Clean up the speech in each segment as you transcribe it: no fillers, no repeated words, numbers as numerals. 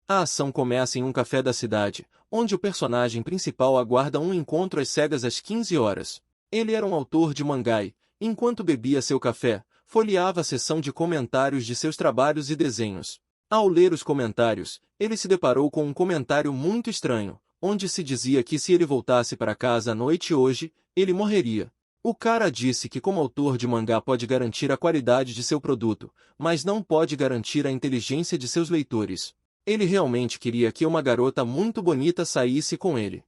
A ação começa em um café da cidade, onde o personagem principal aguarda um encontro às cegas às 15 horas. Ele era um autor de mangá e, enquanto bebia seu café, folheava a seção de comentários de seus trabalhos e desenhos. Ao ler os comentários, ele se deparou com um comentário muito estranho, onde se dizia que se ele voltasse para casa à noite hoje, ele morreria. O cara disse que como autor de mangá pode garantir a qualidade de seu produto, mas não pode garantir a inteligência de seus leitores. Ele realmente queria que uma garota muito bonita saísse com ele.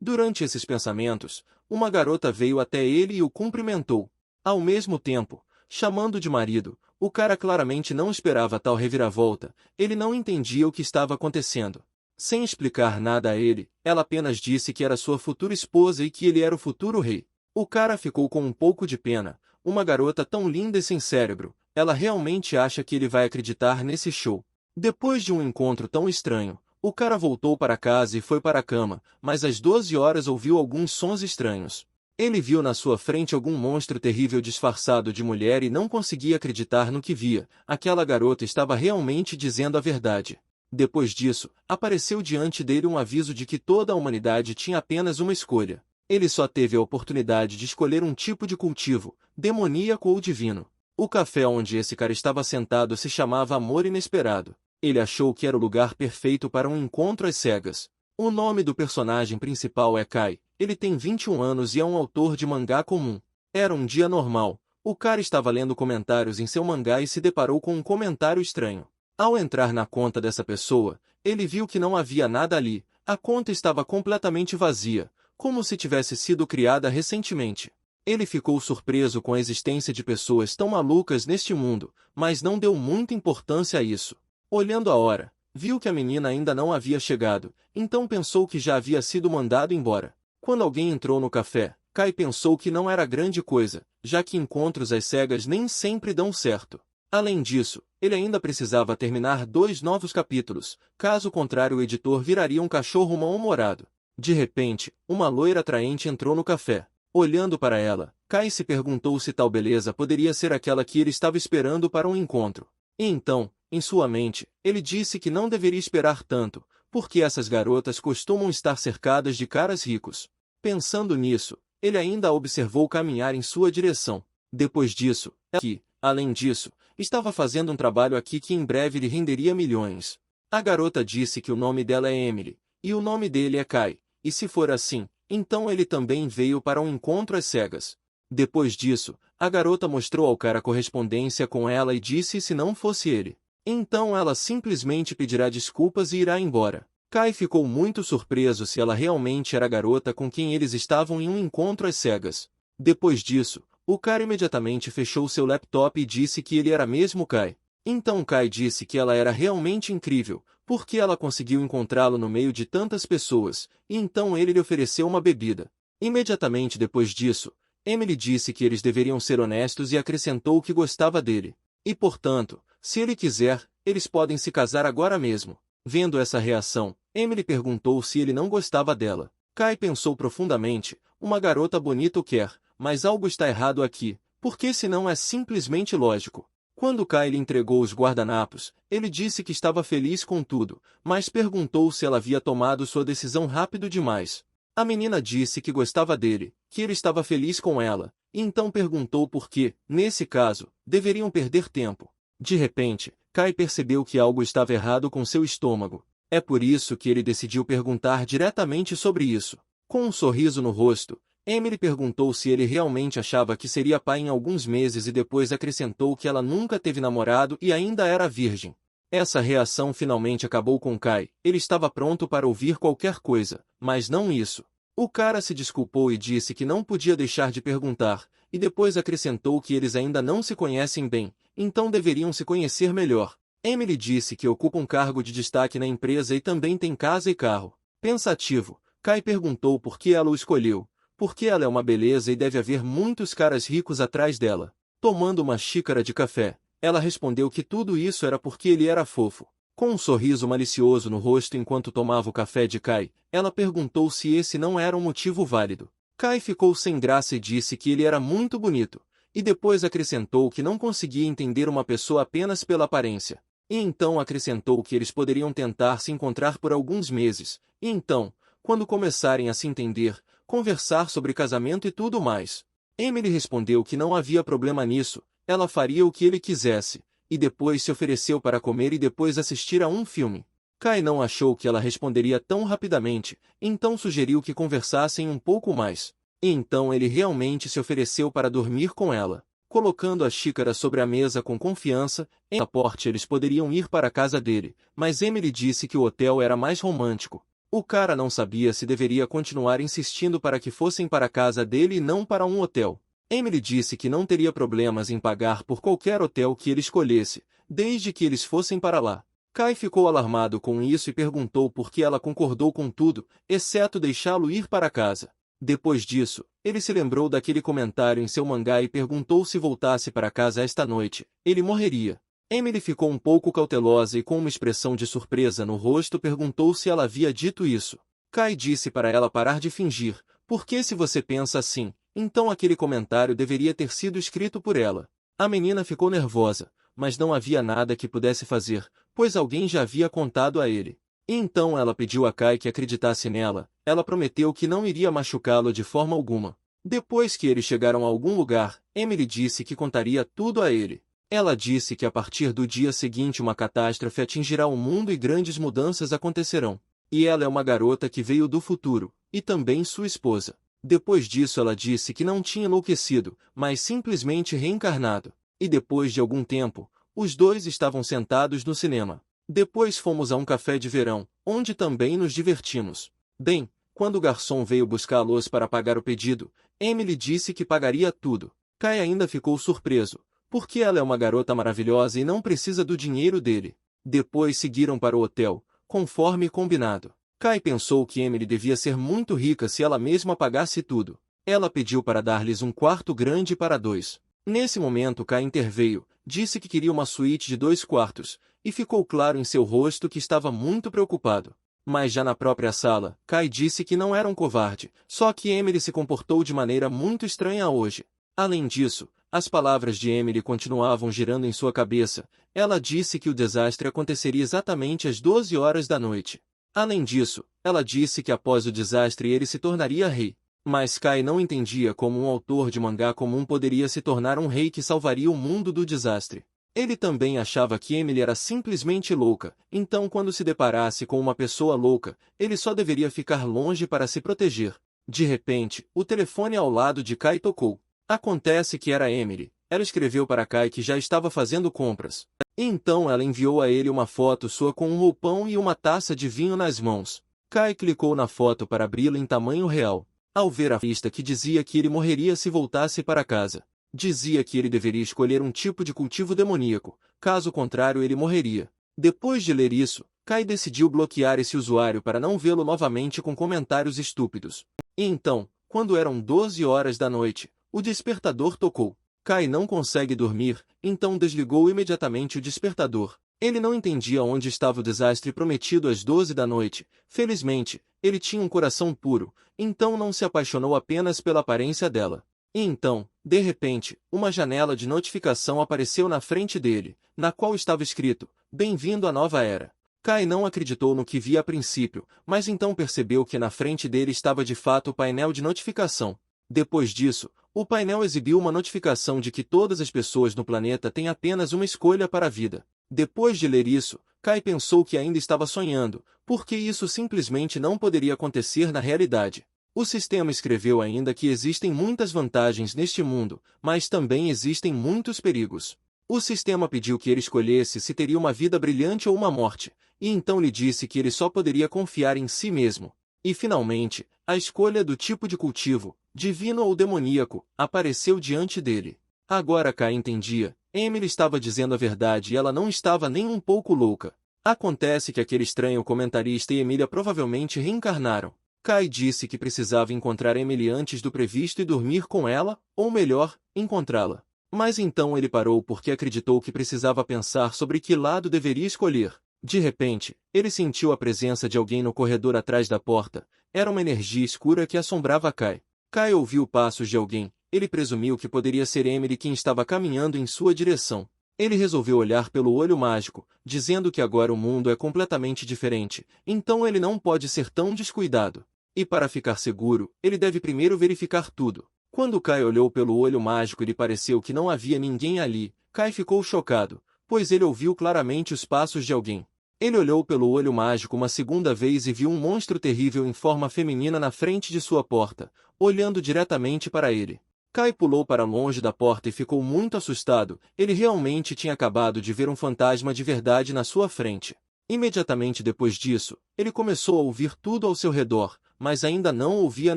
Durante esses pensamentos, uma garota veio até ele e o cumprimentou. Ao mesmo tempo, chamando de marido, o cara claramente não esperava tal reviravolta, ele não entendia o que estava acontecendo. Sem explicar nada a ele, ela apenas disse que era sua futura esposa e que ele era o futuro rei. O cara ficou com um pouco de pena, uma garota tão linda e sem cérebro, ela realmente acha que ele vai acreditar nesse show. Depois de um encontro tão estranho, o cara voltou para casa e foi para a cama, mas às 12 horas ouviu alguns sons estranhos. Ele viu na sua frente algum monstro terrível disfarçado de mulher e não conseguia acreditar no que via, aquela garota estava realmente dizendo a verdade. Depois disso, apareceu diante dele um aviso de que toda a humanidade tinha apenas uma escolha. Ele só teve a oportunidade de escolher um tipo de cultivo, demoníaco ou divino. O café onde esse cara estava sentado se chamava Amor Inesperado. Ele achou que era o lugar perfeito para um encontro às cegas. O nome do personagem principal é Kai. Ele tem 21 anos e é um autor de mangá comum. Era um dia normal. O cara estava lendo comentários em seu mangá e se deparou com um comentário estranho. Ao entrar na conta dessa pessoa, ele viu que não havia nada ali. A conta estava completamente vazia, como se tivesse sido criada recentemente. Ele ficou surpreso com a existência de pessoas tão malucas neste mundo, mas não deu muita importância a isso. Olhando a hora, viu que a menina ainda não havia chegado, então pensou que já havia sido mandado embora. Quando alguém entrou no café, Kai pensou que não era grande coisa, já que encontros às cegas nem sempre dão certo. Além disso, ele ainda precisava terminar 2 novos capítulos, caso contrário o editor viraria um cachorro mal-humorado. De repente, uma loira atraente entrou no café. Olhando para ela, Kai se perguntou se tal beleza poderia ser aquela que ele estava esperando para um encontro. E então, em sua mente, ele disse que não deveria esperar tanto, porque essas garotas costumam estar cercadas de caras ricos. Pensando nisso, ele ainda a observou caminhar em sua direção. Depois disso, que, além disso, estava fazendo um trabalho aqui que em breve lhe renderia milhões. A garota disse que o nome dela é Emily, e o nome dele é Kai, e se for assim, então ele também veio para um encontro às cegas. Depois disso, a garota mostrou ao cara a correspondência com ela e disse se não fosse ele. Então ela simplesmente pedirá desculpas e irá embora. Kai ficou muito surpreso se ela realmente era a garota com quem eles estavam em um encontro às cegas. Depois disso, o cara imediatamente fechou seu laptop e disse que ele era mesmo Kai. Então Kai disse que ela era realmente incrível, porque ela conseguiu encontrá-lo no meio de tantas pessoas, e então ele lhe ofereceu uma bebida. Imediatamente depois disso, Emily disse que eles deveriam ser honestos e acrescentou que gostava dele. E portanto, se ele quiser, eles podem se casar agora mesmo. Vendo essa reação, Emily perguntou se ele não gostava dela. Kai pensou profundamente, uma garota bonita o quer, mas algo está errado aqui, porque senão é simplesmente lógico. Quando Kai lhe entregou os guardanapos, ele disse que estava feliz com tudo, mas perguntou se ela havia tomado sua decisão rápido demais. A menina disse que gostava dele, que ele estava feliz com ela, e então perguntou por que, nesse caso, deveriam perder tempo. De repente, Kai percebeu que algo estava errado com seu estômago. É por isso que ele decidiu perguntar diretamente sobre isso. Com um sorriso no rosto, Emily perguntou se ele realmente achava que seria pai em alguns meses e depois acrescentou que ela nunca teve namorado e ainda era virgem. Essa reação finalmente acabou com Kai. Ele estava pronto para ouvir qualquer coisa, mas não isso. O cara se desculpou e disse que não podia deixar de perguntar, e depois acrescentou que eles ainda não se conhecem bem, então deveriam se conhecer melhor. Emily disse que ocupa um cargo de destaque na empresa e também tem casa e carro. Pensativo, Kai perguntou por que ela o escolheu. Porque ela é uma beleza e deve haver muitos caras ricos atrás dela. Tomando uma xícara de café, ela respondeu que tudo isso era porque ele era fofo. Com um sorriso malicioso no rosto enquanto tomava o café de Kai, ela perguntou se esse não era um motivo válido. Kai ficou sem graça e disse que ele era muito bonito, e depois acrescentou que não conseguia entender uma pessoa apenas pela aparência. E então acrescentou que eles poderiam tentar se encontrar por alguns meses, e então, quando começarem a se entender, conversar sobre casamento e tudo mais. Emily respondeu que não havia problema nisso, ela faria o que ele quisesse, e depois se ofereceu para comer e depois assistir a um filme. Kai não achou que ela responderia tão rapidamente, então sugeriu que conversassem um pouco mais. E então ele realmente se ofereceu para dormir com ela. Colocando a xícara sobre a mesa com confiança, em aporte eles poderiam ir para a casa dele, mas Emily disse que o hotel era mais romântico. O cara não sabia se deveria continuar insistindo para que fossem para a casa dele e não para um hotel. Emily disse que não teria problemas em pagar por qualquer hotel que ele escolhesse, desde que eles fossem para lá. Kai ficou alarmado com isso e perguntou por que ela concordou com tudo, exceto deixá-lo ir para casa. Depois disso, ele se lembrou daquele comentário em seu mangá e perguntou se voltasse para casa esta noite, ele morreria. Emily ficou um pouco cautelosa e com uma expressão de surpresa no rosto perguntou se ela havia dito isso. Kai disse para ela parar de fingir, porque se você pensa assim, então aquele comentário deveria ter sido escrito por ela. A menina ficou nervosa, mas não havia nada que pudesse fazer, pois alguém já havia contado a ele. E então ela pediu a Kai que acreditasse nela, ela prometeu que não iria machucá-lo de forma alguma. Depois que eles chegaram a algum lugar, Emily disse que contaria tudo a ele. Ela disse que a partir do dia seguinte uma catástrofe atingirá o mundo e grandes mudanças acontecerão. E ela é uma garota que veio do futuro, e também sua esposa. Depois disso ela disse que não tinha enlouquecido, mas simplesmente reencarnado. E depois de algum tempo, os dois estavam sentados no cinema. Depois fomos a um café de verão, onde também nos divertimos. Bem, quando o garçom veio buscá-los para pagar o pedido, Emily disse que pagaria tudo. Kai ainda ficou surpreso, porque ela é uma garota maravilhosa e não precisa do dinheiro dele. Depois seguiram para o hotel, conforme combinado. Kai pensou que Emily devia ser muito rica se ela mesma pagasse tudo. Ela pediu para dar-lhes um quarto grande para dois. Nesse momento Kai interveio, disse que queria uma suíte de 2 quartos, e ficou claro em seu rosto que estava muito preocupado. Mas já na própria sala, Kai disse que não era um covarde, só que Emily se comportou de maneira muito estranha hoje. Além disso, as palavras de Emily continuavam girando em sua cabeça. Ela disse que o desastre aconteceria exatamente às 12 horas da noite. Além disso, ela disse que após o desastre ele se tornaria rei. Mas Kai não entendia como um autor de mangá comum poderia se tornar um rei que salvaria o mundo do desastre. Ele também achava que Emily era simplesmente louca, então quando se deparasse com uma pessoa louca, ele só deveria ficar longe para se proteger. De repente, o telefone ao lado de Kai tocou. Acontece que era Emily. Ela escreveu para Kai que já estava fazendo compras. E então ela enviou a ele uma foto sua com um roupão e uma taça de vinho nas mãos. Kai clicou na foto para abri-la em tamanho real. Ao ver a lista que dizia que ele morreria se voltasse para casa. Dizia que ele deveria escolher um tipo de cultivo demoníaco, caso contrário ele morreria. Depois de ler isso, Kai decidiu bloquear esse usuário para não vê-lo novamente com comentários estúpidos. E então, quando eram 12 horas da noite, o despertador tocou. Kai não consegue dormir, então desligou imediatamente o despertador. Ele não entendia onde estava o desastre prometido às 12 da noite. Felizmente, ele tinha um coração puro, então não se apaixonou apenas pela aparência dela. E então, de repente, uma janela de notificação apareceu na frente dele, na qual estava escrito, "Bem-vindo à nova era". Kai não acreditou no que via a princípio, mas então percebeu que na frente dele estava de fato o painel de notificação. Depois disso, o painel exibiu uma notificação de que todas as pessoas no planeta têm apenas uma escolha para a vida. Depois de ler isso, Kai pensou que ainda estava sonhando, porque isso simplesmente não poderia acontecer na realidade. O sistema escreveu ainda que existem muitas vantagens neste mundo, mas também existem muitos perigos. O sistema pediu que ele escolhesse se teria uma vida brilhante ou uma morte, e então lhe disse que ele só poderia confiar em si mesmo. E finalmente, a escolha do tipo de cultivo, divino ou demoníaco, apareceu diante dele. Agora Kai entendia, Emily estava dizendo a verdade e ela não estava nem um pouco louca. Acontece que aquele estranho comentarista e Emília provavelmente reencarnaram. Kai disse que precisava encontrar Emily antes do previsto e dormir com ela, ou melhor, encontrá-la. Mas então ele parou porque acreditou que precisava pensar sobre que lado deveria escolher. De repente, ele sentiu a presença de alguém no corredor atrás da porta. Era uma energia escura que assombrava Kai. Kai ouviu passos de alguém. Ele presumiu que poderia ser Emily quem estava caminhando em sua direção. Ele resolveu olhar pelo olho mágico, dizendo que agora o mundo é completamente diferente, então ele não pode ser tão descuidado. E para ficar seguro, ele deve primeiro verificar tudo. Quando Kai olhou pelo olho mágico e lhe pareceu que não havia ninguém ali, Kai ficou chocado, pois ele ouviu claramente os passos de alguém. Ele olhou pelo olho mágico uma segunda vez e viu um monstro terrível em forma feminina na frente de sua porta, olhando diretamente para ele. Kai pulou para longe da porta e ficou muito assustado, ele realmente tinha acabado de ver um fantasma de verdade na sua frente. Imediatamente depois disso, ele começou a ouvir tudo ao seu redor, mas ainda não ouvia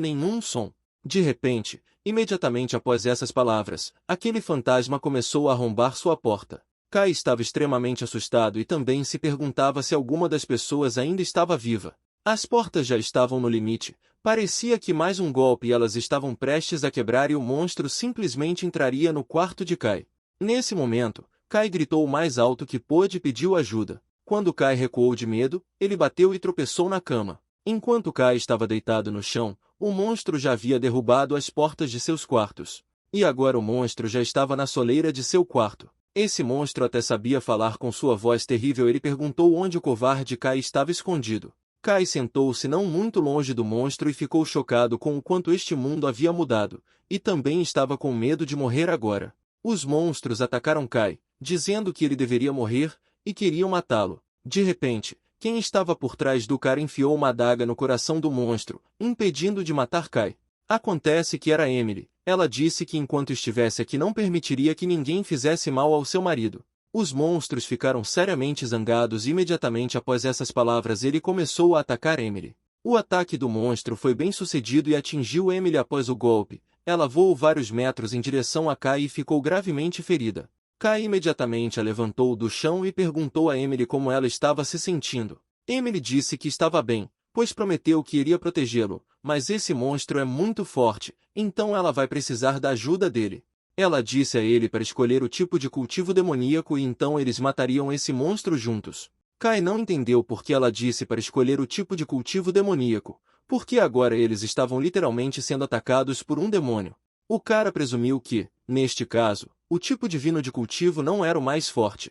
nenhum som. De repente, imediatamente após essas palavras, aquele fantasma começou a arrombar sua porta. Kai estava extremamente assustado e também se perguntava se alguma das pessoas ainda estava viva. As portas já estavam no limite, parecia que mais um golpe e elas estavam prestes a quebrar e o monstro simplesmente entraria no quarto de Kai. Nesse momento, Kai gritou o mais alto que pôde e pediu ajuda. Quando Kai recuou de medo, ele bateu e tropeçou na cama. Enquanto Kai estava deitado no chão, o monstro já havia derrubado as portas de seus quartos. E agora o monstro já estava na soleira de seu quarto. Esse monstro até sabia falar com sua voz terrível. Ele perguntou onde o covarde Kai estava escondido. Kai sentou-se não muito longe do monstro e ficou chocado com o quanto este mundo havia mudado, e também estava com medo de morrer agora. Os monstros atacaram Kai, dizendo que ele deveria morrer, e queriam matá-lo. De repente, quem estava por trás do cara enfiou uma adaga no coração do monstro, impedindo de matar Kai. Acontece que era Emily. Ela disse que enquanto estivesse aqui não permitiria que ninguém fizesse mal ao seu marido. Os monstros ficaram seriamente zangados e imediatamente após essas palavras ele começou a atacar Emily. O ataque do monstro foi bem sucedido e atingiu Emily após o golpe. Ela voou vários metros em direção a Kai e ficou gravemente ferida. Kai imediatamente a levantou do chão e perguntou a Emily como ela estava se sentindo. Emily disse que estava bem, pois prometeu que iria protegê-lo, mas esse monstro é muito forte, então ela vai precisar da ajuda dele. Ela disse a ele para escolher o tipo de cultivo demoníaco e então eles matariam esse monstro juntos. Kai não entendeu por que ela disse para escolher o tipo de cultivo demoníaco, porque agora eles estavam literalmente sendo atacados por um demônio. O cara presumiu que, neste caso, o tipo divino de cultivo não era o mais forte.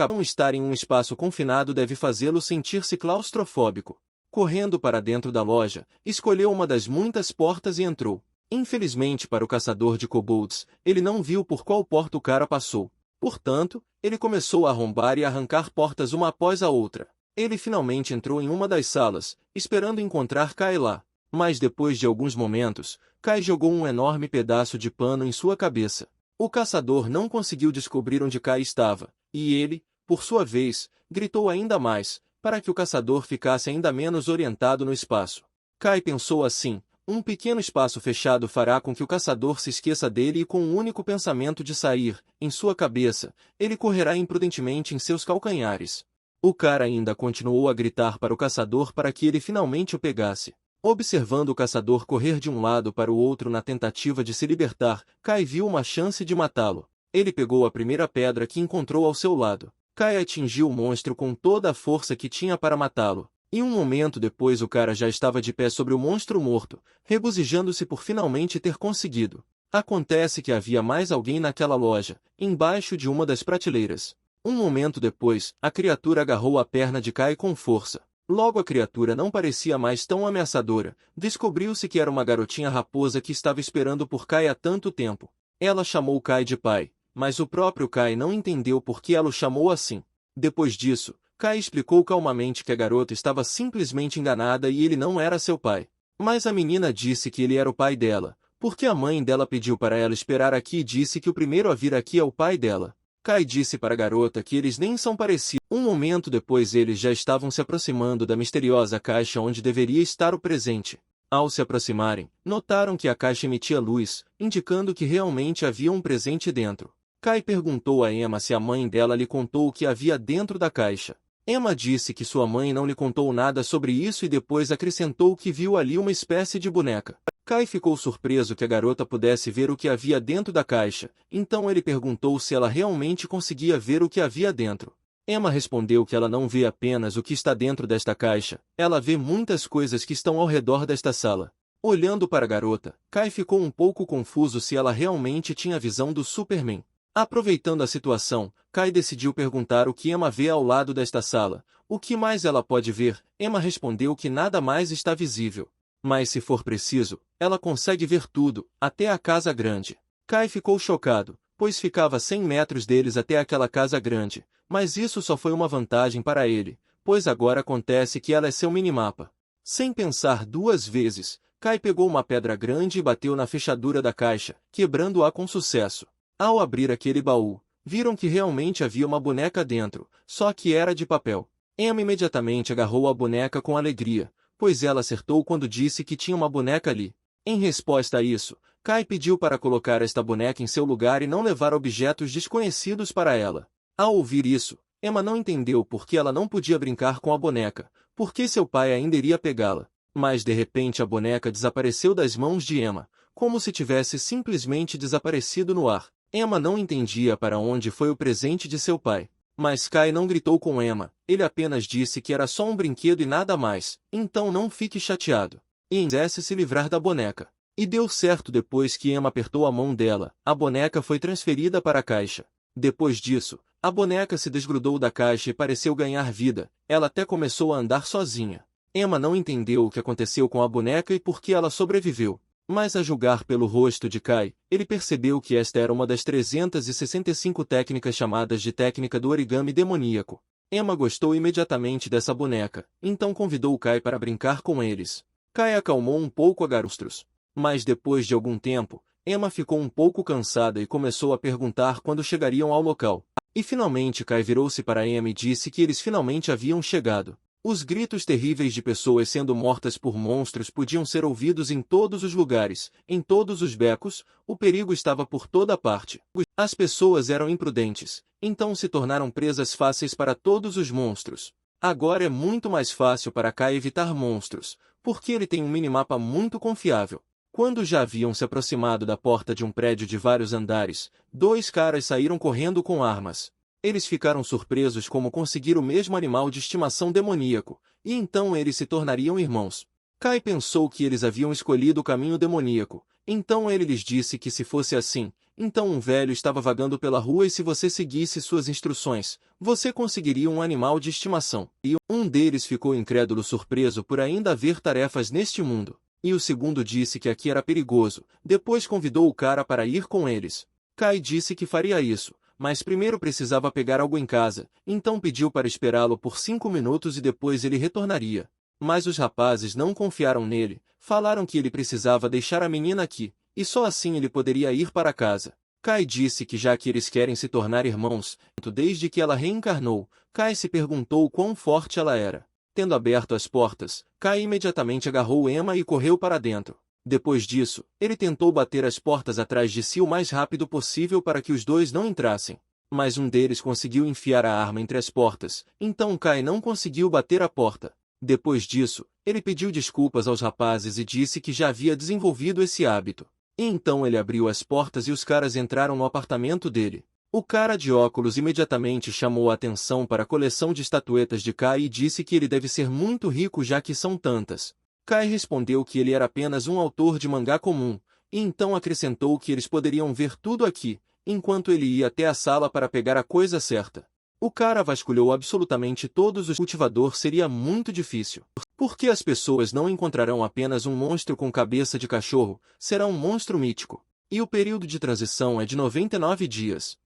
Não estar em um espaço confinado deve fazê-lo sentir-se claustrofóbico. Correndo para dentro da loja, escolheu uma das muitas portas e entrou. Infelizmente para o caçador de kobolds, ele não viu por qual porta o cara passou. Portanto, ele começou a arrombar e arrancar portas uma após a outra. Ele finalmente entrou em uma das salas, esperando encontrar Kai lá. Mas depois de alguns momentos, Kai jogou um enorme pedaço de pano em sua cabeça. O caçador não conseguiu descobrir onde Kai estava, e ele, por sua vez, gritou ainda mais, para que o caçador ficasse ainda menos orientado no espaço. Kai pensou assim: um pequeno espaço fechado fará com que o caçador se esqueça dele e com o único pensamento de sair, em sua cabeça, ele correrá imprudentemente em seus calcanhares. O cara ainda continuou a gritar para o caçador para que ele finalmente o pegasse. Observando o caçador correr de um lado para o outro na tentativa de se libertar, Kai viu uma chance de matá-lo. Ele pegou a primeira pedra que encontrou ao seu lado. Kai atingiu o monstro com toda a força que tinha para matá-lo. E um momento depois o cara já estava de pé sobre o monstro morto, regozijando-se por finalmente ter conseguido. Acontece que havia mais alguém naquela loja, embaixo de uma das prateleiras. Um momento depois, a criatura agarrou a perna de Kai com força. Logo a criatura não parecia mais tão ameaçadora. Descobriu-se que era uma garotinha raposa que estava esperando por Kai há tanto tempo. Ela chamou Kai de pai, mas o próprio Kai não entendeu por que ela o chamou assim. Depois disso, Kai explicou calmamente que a garota estava simplesmente enganada e ele não era seu pai. Mas a menina disse que ele era o pai dela, porque a mãe dela pediu para ela esperar aqui e disse que o primeiro a vir aqui é o pai dela. Kai disse para a garota que eles nem são parecidos. Um momento depois eles já estavam se aproximando da misteriosa caixa onde deveria estar o presente. Ao se aproximarem, notaram que a caixa emitia luz, indicando que realmente havia um presente dentro. Kai perguntou a Emma se a mãe dela lhe contou o que havia dentro da caixa. Emma disse que sua mãe não lhe contou nada sobre isso e depois acrescentou que viu ali uma espécie de boneca. Kai ficou surpreso que a garota pudesse ver o que havia dentro da caixa, então ele perguntou se ela realmente conseguia ver o que havia dentro. Emma respondeu que ela não vê apenas o que está dentro desta caixa, ela vê muitas coisas que estão ao redor desta sala. Olhando para a garota, Kai ficou um pouco confuso se ela realmente tinha a visão do Superman. Aproveitando a situação, Kai decidiu perguntar o que Emma vê ao lado desta sala. O que mais ela pode ver? Emma respondeu que nada mais está visível. Mas se for preciso, ela consegue ver tudo, até a casa grande. Kai ficou chocado, pois ficava 100 metros deles até aquela casa grande, mas isso só foi uma vantagem para ele, pois agora acontece que ela é seu minimapa. Sem pensar duas vezes, Kai pegou uma pedra grande e bateu na fechadura da caixa, quebrando-a com sucesso. Ao abrir aquele baú, viram que realmente havia uma boneca dentro, só que era de papel. Emma imediatamente agarrou a boneca com alegria, pois ela acertou quando disse que tinha uma boneca ali. Em resposta a isso, Kai pediu para colocar esta boneca em seu lugar e não levar objetos desconhecidos para ela. Ao ouvir isso, Emma não entendeu por que ela não podia brincar com a boneca, porque seu pai ainda iria pegá-la. Mas de repente a boneca desapareceu das mãos de Emma, como se tivesse simplesmente desaparecido no ar. Emma não entendia para onde foi o presente de seu pai. Mas Kai não gritou com Emma, ele apenas disse que era só um brinquedo e nada mais, então não fique chateado. E quisesse se livrar da boneca. E deu certo depois que Emma apertou a mão dela, a boneca foi transferida para a caixa. Depois disso, a boneca se desgrudou da caixa e pareceu ganhar vida, ela até começou a andar sozinha. Emma não entendeu o que aconteceu com a boneca e por que ela sobreviveu. Mas a julgar pelo rosto de Kai, ele percebeu que esta era uma das 365 técnicas chamadas de técnica do origami demoníaco. Emma gostou imediatamente dessa boneca, então convidou Kai para brincar com eles. Kai acalmou um pouco a garustros. Mas depois de algum tempo, Emma ficou um pouco cansada e começou a perguntar quando chegariam ao local. E finalmente Kai virou-se para Emma e disse que eles finalmente haviam chegado. Os gritos terríveis de pessoas sendo mortas por monstros podiam ser ouvidos em todos os lugares, em todos os becos, o perigo estava por toda parte. As pessoas eram imprudentes, então se tornaram presas fáceis para todos os monstros. Agora é muito mais fácil para Kai evitar monstros, porque ele tem um minimapa muito confiável. Quando já haviam se aproximado da porta de um prédio de vários andares, dois caras saíram correndo com armas. Eles ficaram surpresos como conseguir o mesmo animal de estimação demoníaco, e então eles se tornariam irmãos. Kai pensou que eles haviam escolhido o caminho demoníaco, então ele lhes disse que se fosse assim, então um velho estava vagando pela rua e se você seguisse suas instruções, você conseguiria um animal de estimação. E um deles ficou incrédulo surpreso por ainda haver tarefas neste mundo. E o segundo disse que aqui era perigoso, depois convidou o cara para ir com eles. Kai disse que faria isso, mas primeiro precisava pegar algo em casa, então pediu para esperá-lo por 5 minutos e depois ele retornaria. Mas os rapazes não confiaram nele, falaram que ele precisava deixar a menina aqui, e só assim ele poderia ir para casa. Kai disse que já que eles querem se tornar irmãos, desde que ela reencarnou, Kai se perguntou quão forte ela era. Tendo aberto as portas, Kai imediatamente agarrou Emma e correu para dentro. Depois disso, ele tentou bater as portas atrás de si o mais rápido possível para que os dois não entrassem. Mas um deles conseguiu enfiar a arma entre as portas, então Kai não conseguiu bater a porta. Depois disso, ele pediu desculpas aos rapazes e disse que já havia desenvolvido esse hábito. E então ele abriu as portas e os caras entraram no apartamento dele. O cara de óculos imediatamente chamou a atenção para a coleção de estatuetas de Kai e disse que ele deve ser muito rico já que são tantas. Kai respondeu que ele era apenas um autor de mangá comum, e então acrescentou que eles poderiam ver tudo aqui, enquanto ele ia até a sala para pegar a coisa certa. O cara vasculhou absolutamente todos os cultivadores seria muito difícil. Porque as pessoas não encontrarão apenas um monstro com cabeça de cachorro, será um monstro mítico. E o período de transição é de 99 dias.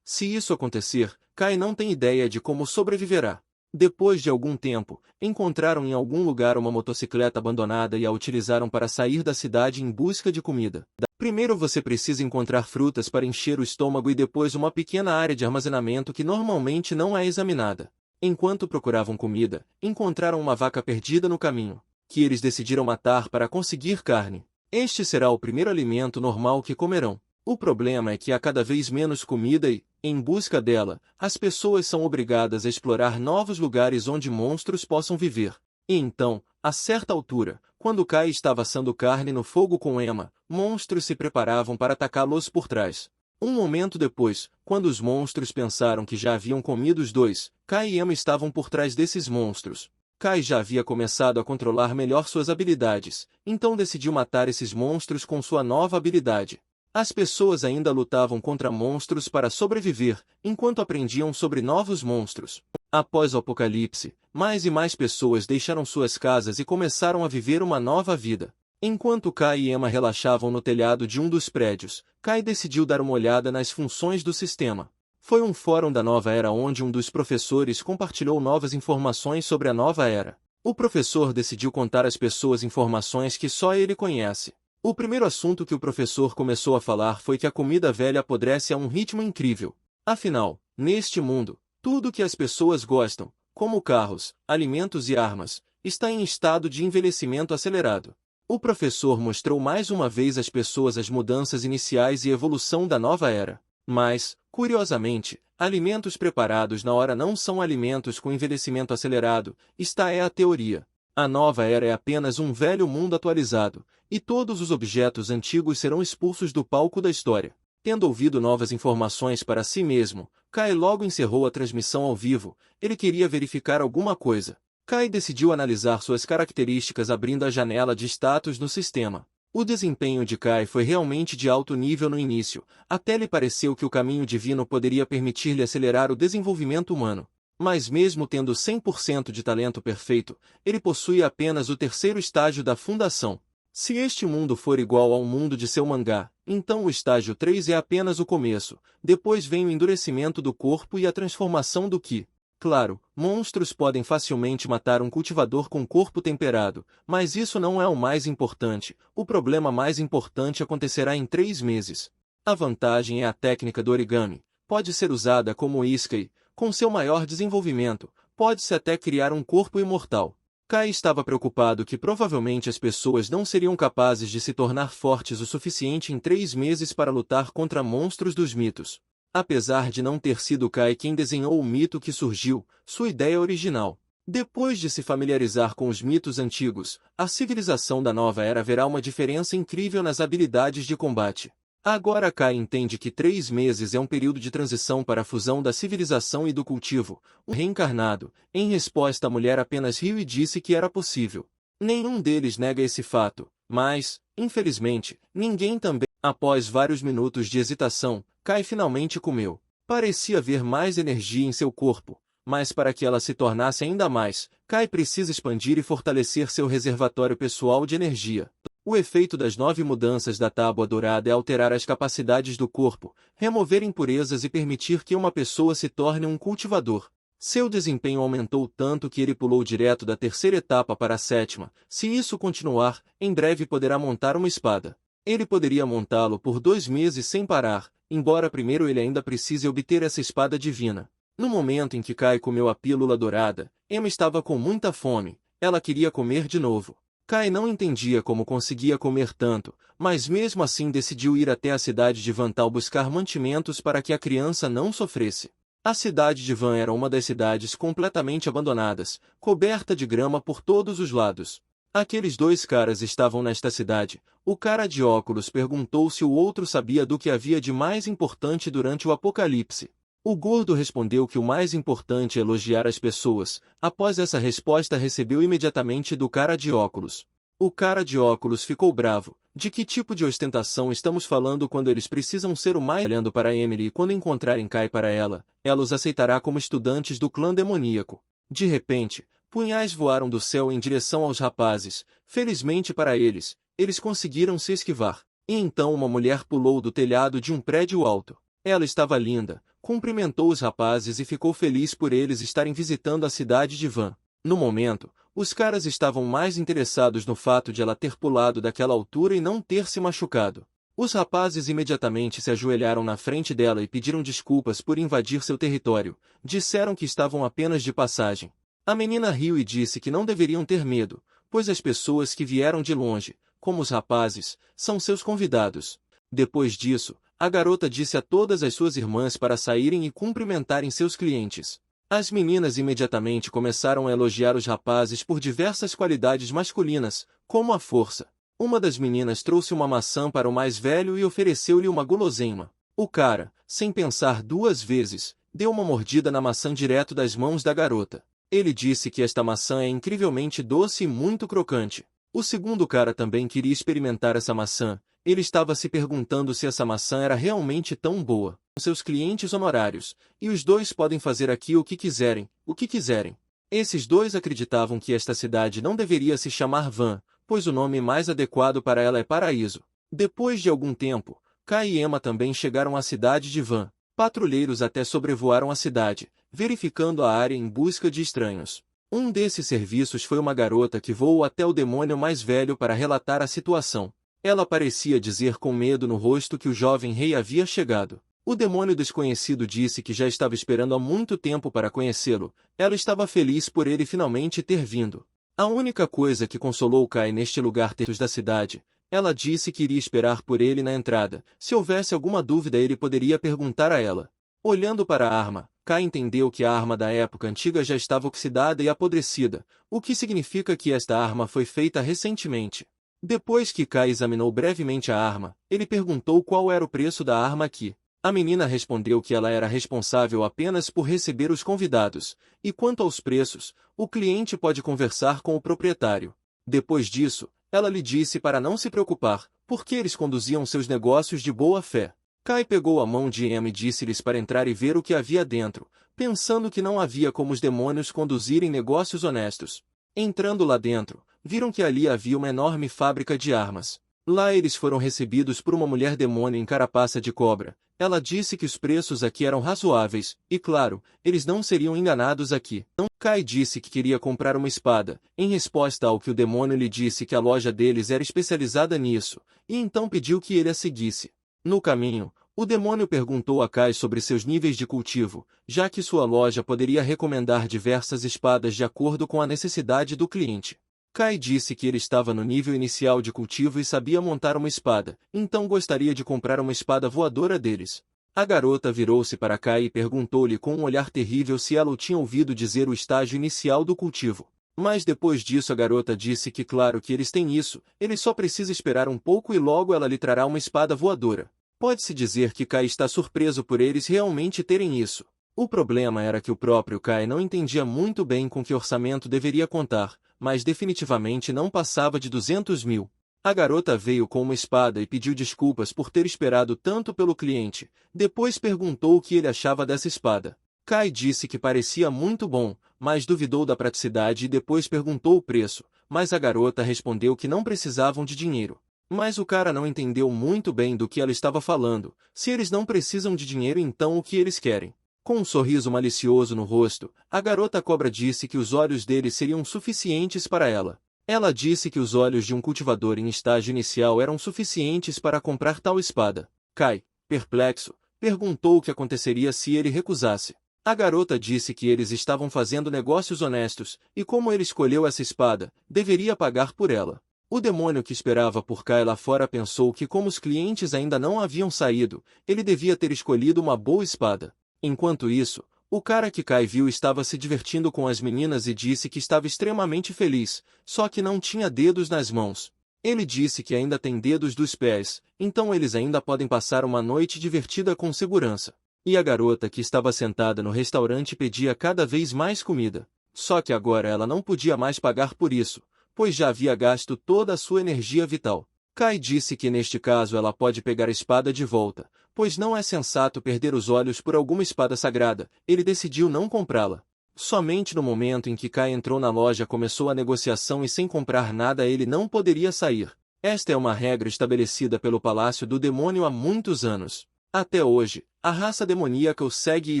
Se isso acontecer, Kai não tem ideia de como sobreviverá. Depois de algum tempo, encontraram em algum lugar uma motocicleta abandonada e a utilizaram para sair da cidade em busca de comida. Primeiro você precisa encontrar frutas para encher o estômago e depois uma pequena área de armazenamento que normalmente não é examinada. Enquanto procuravam comida, encontraram uma vaca perdida no caminho, que eles decidiram matar para conseguir carne. Este será o primeiro alimento normal que comerão. O problema é que há cada vez menos comida e, em busca dela, as pessoas são obrigadas a explorar novos lugares onde monstros possam viver. E então, a certa altura, quando Kai estava assando carne no fogo com Emma, monstros se preparavam para atacá-los por trás. Um momento depois, quando os monstros pensaram que já haviam comido os dois, Kai e Emma estavam por trás desses monstros. Kai já havia começado a controlar melhor suas habilidades, então decidiu matar esses monstros com sua nova habilidade. As pessoas ainda lutavam contra monstros para sobreviver, enquanto aprendiam sobre novos monstros. Após o apocalipse, mais e mais pessoas deixaram suas casas e começaram a viver uma nova vida. Enquanto Kai e Emma relaxavam no telhado de um dos prédios, Kai decidiu dar uma olhada nas funções do sistema. Foi um fórum da nova era onde um dos professores compartilhou novas informações sobre a nova era. O professor decidiu contar às pessoas informações que só ele conhece. O primeiro assunto que o professor começou a falar foi que a comida velha apodrece a um ritmo incrível. Afinal, neste mundo, tudo que as pessoas gostam, como carros, alimentos e armas, está em estado de envelhecimento acelerado. O professor mostrou mais uma vez às pessoas as mudanças iniciais e evolução da nova era. Mas, curiosamente, alimentos preparados na hora não são alimentos com envelhecimento acelerado, esta é a teoria. A nova era é apenas um velho mundo atualizado, e todos os objetos antigos serão expulsos do palco da história. Tendo ouvido novas informações para si mesmo, Kai logo encerrou a transmissão ao vivo. Ele queria verificar alguma coisa. Kai decidiu analisar suas características abrindo a janela de status no sistema. O desempenho de Kai foi realmente de alto nível no início, até lhe pareceu que o caminho divino poderia permitir-lhe acelerar o desenvolvimento humano. Mas mesmo tendo 100% de talento perfeito, ele possui apenas o terceiro estágio da fundação. Se este mundo for igual ao mundo de seu mangá, então o estágio 3 é apenas o começo, depois vem o endurecimento do corpo e a transformação do Ki. Claro, monstros podem facilmente matar um cultivador com corpo temperado, mas isso não é o mais importante. O problema mais importante acontecerá em 3 meses. A vantagem é a técnica do origami. Pode ser usada como isekai. Com seu maior desenvolvimento, pode-se até criar um corpo imortal. Kai estava preocupado que provavelmente as pessoas não seriam capazes de se tornar fortes o suficiente em 3 meses para lutar contra monstros dos mitos. Apesar de não ter sido Kai quem desenhou o mito que surgiu, sua ideia original. Depois de se familiarizar com os mitos antigos, a civilização da nova era verá uma diferença incrível nas habilidades de combate. Agora Kai entende que 3 meses é um período de transição para a fusão da civilização e do cultivo, o reencarnado. Em resposta, a mulher apenas riu e disse que era possível. Nenhum deles nega esse fato, mas, infelizmente, ninguém também. Após vários minutos de hesitação, Kai finalmente comeu. Parecia haver mais energia em seu corpo, mas para que ela se tornasse ainda mais, Kai precisa expandir e fortalecer seu reservatório pessoal de energia. O efeito das 9 mudanças da Tábua Dourada é alterar as capacidades do corpo, remover impurezas e permitir que uma pessoa se torne um cultivador. Seu desempenho aumentou tanto que ele pulou direto da terceira etapa para a 7ª. Se isso continuar, em breve poderá montar uma espada. Ele poderia montá-lo por 2 meses sem parar, embora primeiro ele ainda precise obter essa espada divina. No momento em que Kai comeu a pílula dourada, Emma estava com muita fome. Ela queria comer de novo. Kai não entendia como conseguia comer tanto, mas mesmo assim decidiu ir até a cidade de Vantal buscar mantimentos para que a criança não sofresse. A cidade de Van era uma das cidades completamente abandonadas, coberta de grama por todos os lados. Aqueles 2 caras estavam nesta cidade. O cara de óculos perguntou se o outro sabia do que havia de mais importante durante o apocalipse. O gordo respondeu que o mais importante é elogiar as pessoas. Após essa resposta recebeu imediatamente do cara de óculos. O cara de óculos ficou bravo. De que tipo de ostentação estamos falando quando eles precisam ser o mais... Olhando para Emily e quando encontrarem Kai para ela os aceitará como estudantes do clã demoníaco. De repente, punhais voaram do céu em direção aos rapazes. Felizmente para eles, eles conseguiram se esquivar. E então uma mulher pulou do telhado de um prédio alto. Ela estava linda, cumprimentou os rapazes e ficou feliz por eles estarem visitando a cidade de Van. No momento, os caras estavam mais interessados no fato de ela ter pulado daquela altura e não ter se machucado. Os rapazes imediatamente se ajoelharam na frente dela e pediram desculpas por invadir seu território. Disseram que estavam apenas de passagem. A menina riu e disse que não deveriam ter medo, pois as pessoas que vieram de longe, como os rapazes, são seus convidados. Depois disso, a garota disse a todas as suas irmãs para saírem e cumprimentarem seus clientes. As meninas imediatamente começaram a elogiar os rapazes por diversas qualidades masculinas, como a força. Uma das meninas trouxe uma maçã para o mais velho e ofereceu-lhe uma guloseima. O cara, sem pensar 2 vezes, deu uma mordida na maçã direto das mãos da garota. Ele disse que esta maçã é incrivelmente doce e muito crocante. O segundo cara também queria experimentar essa maçã. Ele estava se perguntando se essa maçã era realmente tão boa. Seus clientes honorários, e os dois podem fazer aqui o que quiserem, o que quiserem. Esses dois acreditavam que esta cidade não deveria se chamar Van, pois o nome mais adequado para ela é Paraíso. Depois de algum tempo, Kai e Emma também chegaram à cidade de Van. Patrulheiros até sobrevoaram a cidade, verificando a área em busca de estranhos. Um desses serviços foi uma garota que voou até o demônio mais velho para relatar a situação. Ela parecia dizer com medo no rosto que o jovem rei havia chegado. O demônio desconhecido disse que já estava esperando há muito tempo para conhecê-lo. Ela estava feliz por ele finalmente ter vindo. A única coisa que consolou Kai neste lugar da cidade, ela disse que iria esperar por ele na entrada. Se houvesse alguma dúvida ele poderia perguntar a ela. Olhando para a arma, Kai entendeu que a arma da época antiga já estava oxidada e apodrecida, o que significa que esta arma foi feita recentemente. Depois que Kai examinou brevemente a arma, ele perguntou qual era o preço da arma aqui. A menina respondeu que ela era responsável apenas por receber os convidados, e quanto aos preços, o cliente pode conversar com o proprietário. Depois disso, ela lhe disse para não se preocupar, porque eles conduziam seus negócios de boa fé. Kai pegou a mão de Emma e disse-lhes para entrar e ver o que havia dentro, pensando que não havia como os demônios conduzirem negócios honestos. Entrando lá dentro, viram que ali havia uma enorme fábrica de armas. Lá eles foram recebidos por uma mulher demônio em carapaça de cobra. Ela disse que os preços aqui eram razoáveis, e claro, eles não seriam enganados aqui. Kai disse que queria comprar uma espada, em resposta ao que o demônio lhe disse que a loja deles era especializada nisso, e então pediu que ele a seguisse. No caminho, o demônio perguntou a Kai sobre seus níveis de cultivo, já que sua loja poderia recomendar diversas espadas de acordo com a necessidade do cliente. Kai disse que ele estava no nível inicial de cultivo e sabia montar uma espada, então gostaria de comprar uma espada voadora deles. A garota virou-se para Kai e perguntou-lhe com um olhar terrível se ela o tinha ouvido dizer o estágio inicial do cultivo. Mas depois disso a garota disse que claro que eles têm isso, ele só precisa esperar um pouco e logo ela lhe trará uma espada voadora. Pode-se dizer que Kai está surpreso por eles realmente terem isso. O problema era que o próprio Kai não entendia muito bem com que orçamento deveria contar, mas definitivamente não passava de 200 mil. A garota veio com uma espada e pediu desculpas por ter esperado tanto pelo cliente. Depois perguntou o que ele achava dessa espada. Kai disse que parecia muito bom, mas duvidou da praticidade e depois perguntou o preço, mas a garota respondeu que não precisavam de dinheiro. Mas o cara não entendeu muito bem do que ela estava falando. Se eles não precisam de dinheiro, então o que eles querem? Com um sorriso malicioso no rosto, a garota cobra disse que os olhos dele seriam suficientes para ela. Ela disse que os olhos de um cultivador em estágio inicial eram suficientes para comprar tal espada. Kai, perplexo, perguntou o que aconteceria se ele recusasse. A garota disse que eles estavam fazendo negócios honestos, e como ele escolheu essa espada, deveria pagar por ela. O demônio que esperava por Kai lá fora pensou que como os clientes ainda não haviam saído, ele devia ter escolhido uma boa espada. Enquanto isso, o cara que Kai viu estava se divertindo com as meninas e disse que estava extremamente feliz, só que não tinha dedos nas mãos. Ele disse que ainda tem dedos dos pés, então eles ainda podem passar uma noite divertida com segurança. E a garota que estava sentada no restaurante pedia cada vez mais comida. Só que agora ela não podia mais pagar por isso, pois já havia gasto toda a sua energia vital. Kai disse que neste caso ela pode pegar a espada de volta, pois não é sensato perder os olhos por alguma espada sagrada. Ele decidiu não comprá-la. Somente no momento em que Kai entrou na loja começou a negociação e sem comprar nada ele não poderia sair. Esta é uma regra estabelecida pelo Palácio do Demônio há muitos anos. Até hoje, a raça demoníaca o segue e